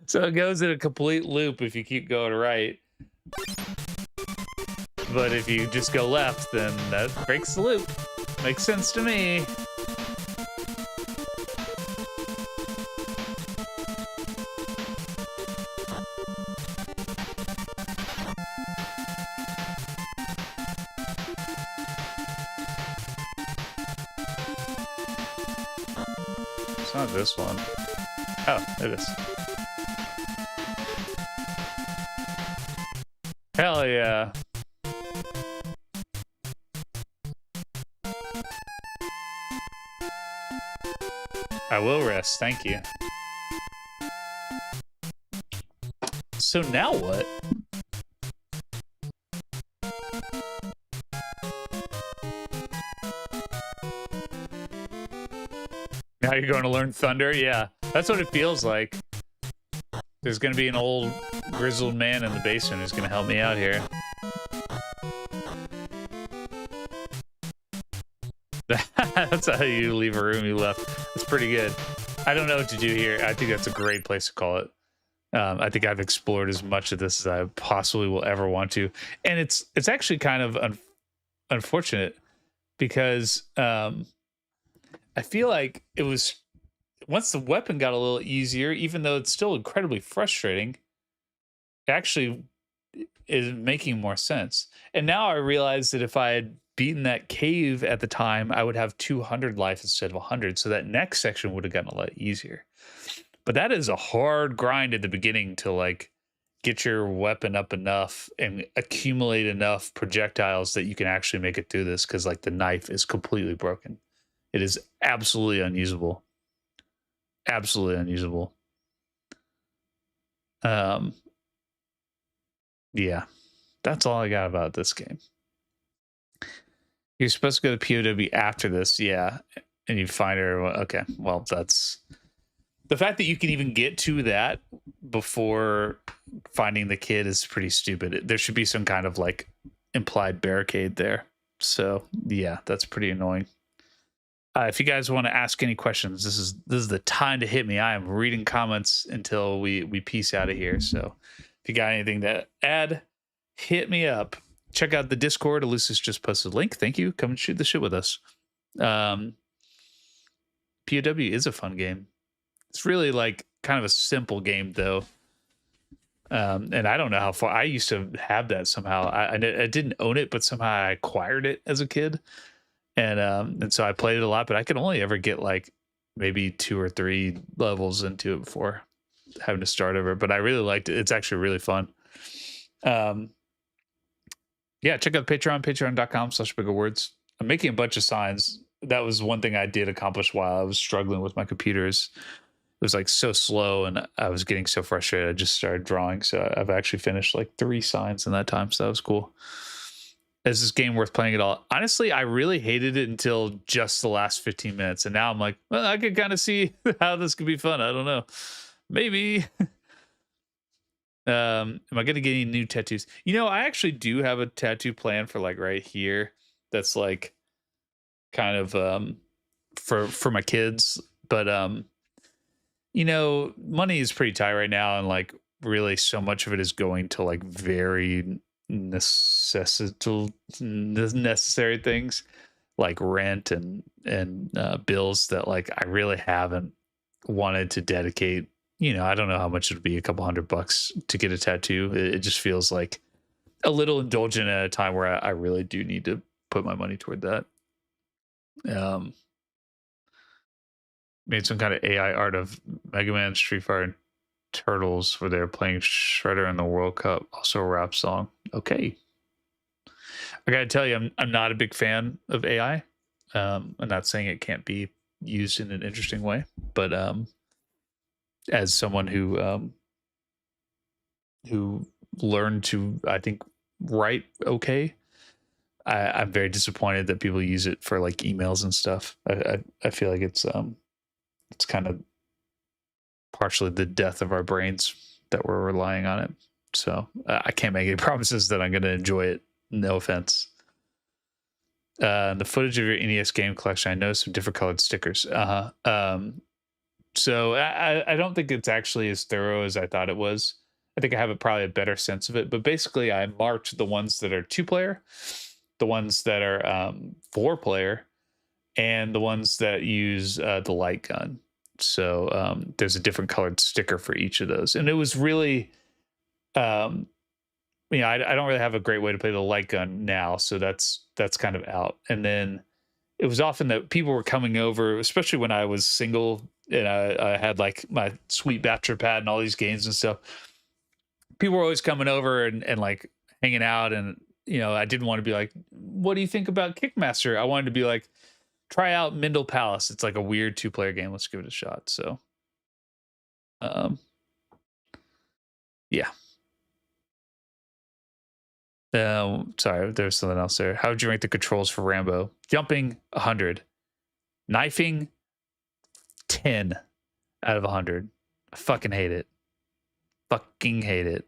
So it goes in a complete loop if you keep going right. But if you just go left, then that breaks the loop. Makes sense to me. It's not this one. Oh, it is. Hell yeah. I will rest, thank you. So now what? Now you're going to learn thunder? Yeah, that's what it feels like. There's going to be an old grizzled man in the basement who's going to help me out here. That's how you leave a room you left. That's pretty good. I don't know what to do here. I think that's a great place to call it. I think I've explored as much of this as I possibly will ever want to. And it's actually kind of unfortunate because I feel like it was... Once the weapon got a little easier, even though it's still incredibly frustrating, it actually is making more sense. And now I realize that if I had beaten that cave at the time, I would have 200 life instead of 100. So that next section would have gotten a lot easier. But that is a hard grind at the beginning to like get your weapon up enough and accumulate enough projectiles that you can actually make it through this. Because like the knife is completely broken. It is absolutely unusable. Absolutely unusable. Yeah, that's all I got about this game. You're supposed to go to POW after this, yeah, and you find her. Okay, well, that's the fact that you can even get to that before finding the kid is pretty stupid. There should be some kind of like implied barricade there. So yeah, that's pretty annoying. If you guys want to ask any questions, this is the time to hit me. I am reading comments until we peace out of here. So if you got anything to add, hit me up. Check out the Discord. Elusis just posted a link. Thank you. Come and shoot the shit with us. POW is a fun game. It's really like kind of a simple game though. And I don't know how far I used to have that somehow. I didn't own it, but somehow I acquired it as a kid. And so I played it a lot, but I could only ever get like maybe 2 or 3 levels into it before having to start over. But I really liked it. It's actually really fun. Yeah, check out Patreon, patreon.com/biggerwords. I'm making a bunch of signs. That was one thing I did accomplish while I was struggling with my computers. It was like so slow and I was getting so frustrated. I just started drawing. So I've actually finished like 3 signs in that time. So that was cool. Is this game worth playing at all? Honestly, I really hated it until just the last 15 minutes. And now I'm like, well, I could kind of see how this could be fun. I don't know. Maybe. Am I going to get any new tattoos? You know, I actually do have a tattoo plan for like right here. That's like kind of for my kids. But you know, money is pretty tight right now. And like really so much of it is going to like very necessary things like rent and bills that like I really haven't wanted to dedicate. You know, I don't know how much it would be, a couple $100 to get a tattoo. It just feels like a little indulgent at a time where I really do need to put my money toward that. Made some kind of AI art of Mega Man, Street Fighter, and Turtles where they're playing Shredder in the World Cup. Also a rap song. Okay. I gotta tell you, I'm not a big fan of AI. I'm not saying it can't be used in an interesting way, but as someone who learned to, I think, write okay, I'm very disappointed that people use it for like emails and stuff. I feel like it's kind of partially the death of our brains that we're relying on it. So I can't make any promises that I'm going to enjoy it. No offense. The footage of your NES game collection, I noticed some different colored stickers. So I don't think it's actually as thorough as I thought it was. I think I have probably a better sense of it. But basically, I marked the ones that are 2-player, the ones that are 4-player, and the ones that use the light gun. So there's a different colored sticker for each of those. And it was really, you know, I don't really have a great way to play the light gun now. So that's kind of out. And then it was often that people were coming over, especially when I was single and I had like my sweet bachelor pad and all these games and stuff. People were always coming over and like hanging out. And, you know, I didn't want to be like, what do you think about Kickmaster? I wanted to be like, try out Mindle Palace. It's like a weird 2-player game. Let's give it a shot. So, yeah. Sorry, there's something else there. How would you rank the controls for Rambo? Jumping 100, knifing 10 out of 100. I fucking hate it. Fucking hate it.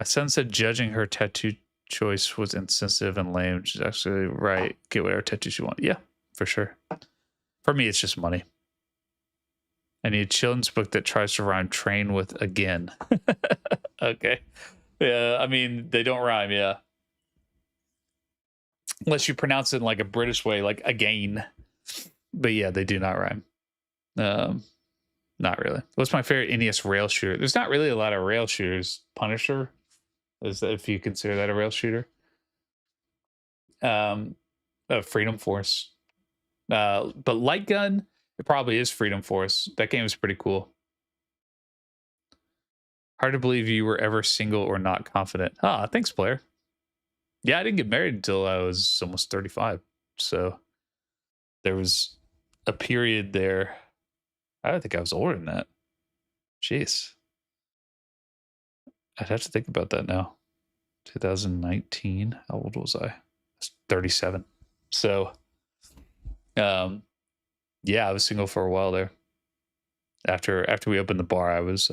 My son said judging her tattoo choice was insensitive and lame. She's actually right. Get whatever tattoos you want. Yeah, for sure. For me, it's just money. I need a children's book that tries to rhyme train with again. Okay. Yeah, I mean, they don't rhyme, yeah. Unless you pronounce it in like a British way, like again. But yeah, they do not rhyme. Not really. What's my favorite NES rail shooter? There's not really a lot of rail shooters. Punisher, is that, if you consider that a rail shooter. Freedom Force. But Light Gun, it probably is Freedom Force. That game is pretty cool. Hard to believe you were ever single or not confident. Ah, thanks, Blair. Yeah, I didn't get married until I was almost 35. So there was a period there. I don't think I was older than that. Jeez. I'd have to think about that now. 2019. How old was I? I was 37. So, yeah, Yeah, I was single for a while there. After we opened the bar, I was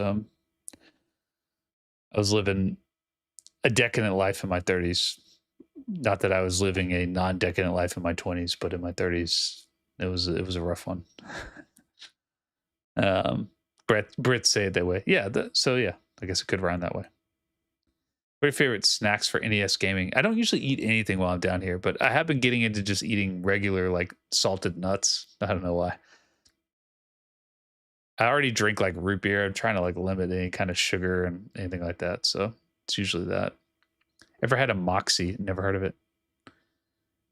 living a decadent life in my 30s. Not that I was living a non-decadent life in my 20s, but in my 30s, it was a rough one. Brits say it that way. Yeah, so yeah, I guess it could rhyme that way. What are your favorite snacks for NES gaming? I don't usually eat anything while I'm down here, but I have been getting into just eating regular, like, salted nuts. I don't know why. I already drink, like, root beer. I'm trying to, like, limit any kind of sugar and anything like that, so it's usually that. Ever had a Moxie? Never heard of it.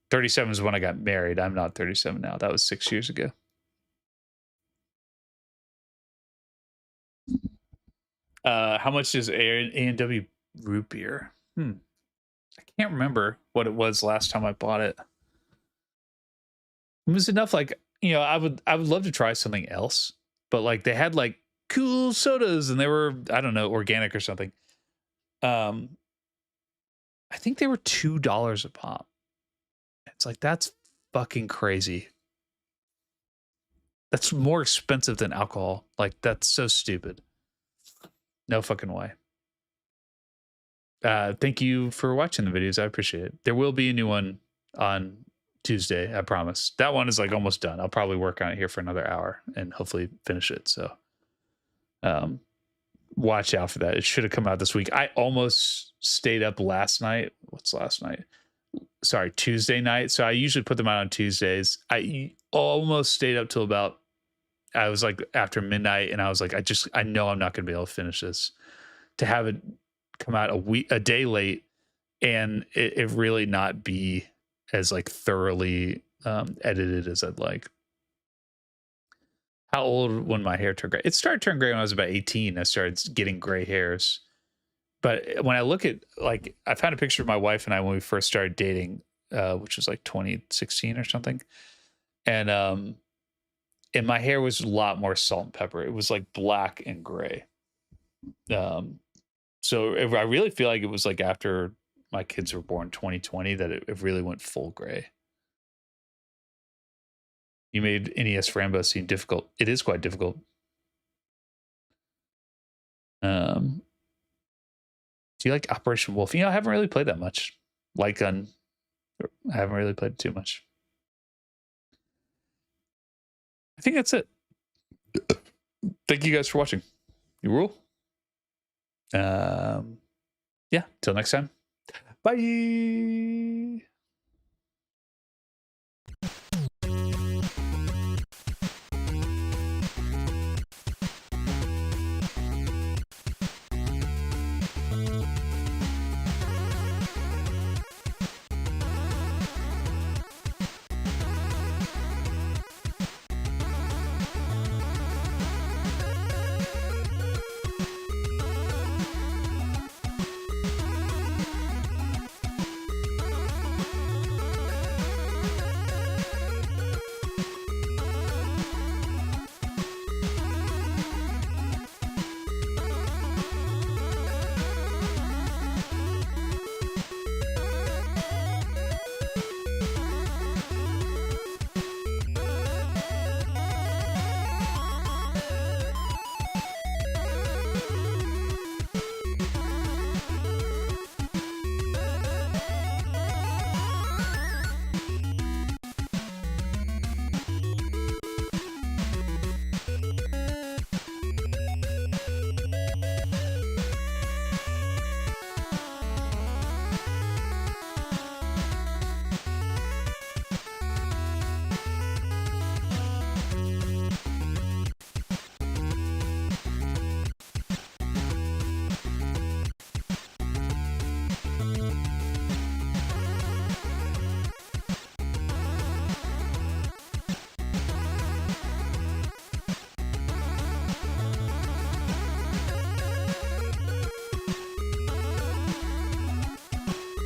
37 is when I got married. I'm not 37 now. That was 6 years ago. How much is A&W root beer? I can't remember what it was last time I bought it. It was enough, like, I would love to try something else, but like they had like cool sodas and they were, I don't know, organic or something. I think they were $2 a pop. It's like, that's fucking crazy. That's more expensive than alcohol. Like, that's so stupid. No fucking way. Thank you for watching the videos. I appreciate it. There will be a new one on Tuesday, I promise. That one is like almost done. I'll probably work on it here for another hour and hopefully finish it. So watch out for that. It should have come out this week. I almost stayed up last night. What's last night? Sorry, Tuesday night. So I usually put them out on Tuesdays. I almost stayed up till about, I was like after midnight, and I was like, I know I'm not going to be able to finish this. To have it come out a day late and it really not be as like thoroughly edited as I'd like. How old when my hair turned gray? It started turning gray when I was about 18. I started getting gray hairs. But when I look at, like, I found a picture of my wife and I when we first started dating, which was like 2016 or something. And my hair was a lot more salt and pepper. It was like black and gray. So I really feel like it was like after my kids were born 2020 that it really went full gray. You made NES Rambo seem difficult. It is quite difficult. Do you like Operation Wolf? I haven't really played that much. Light Gun, I haven't really played it too much. I think that's it. Thank you guys for watching. You rule. Yeah, till next time. Bye.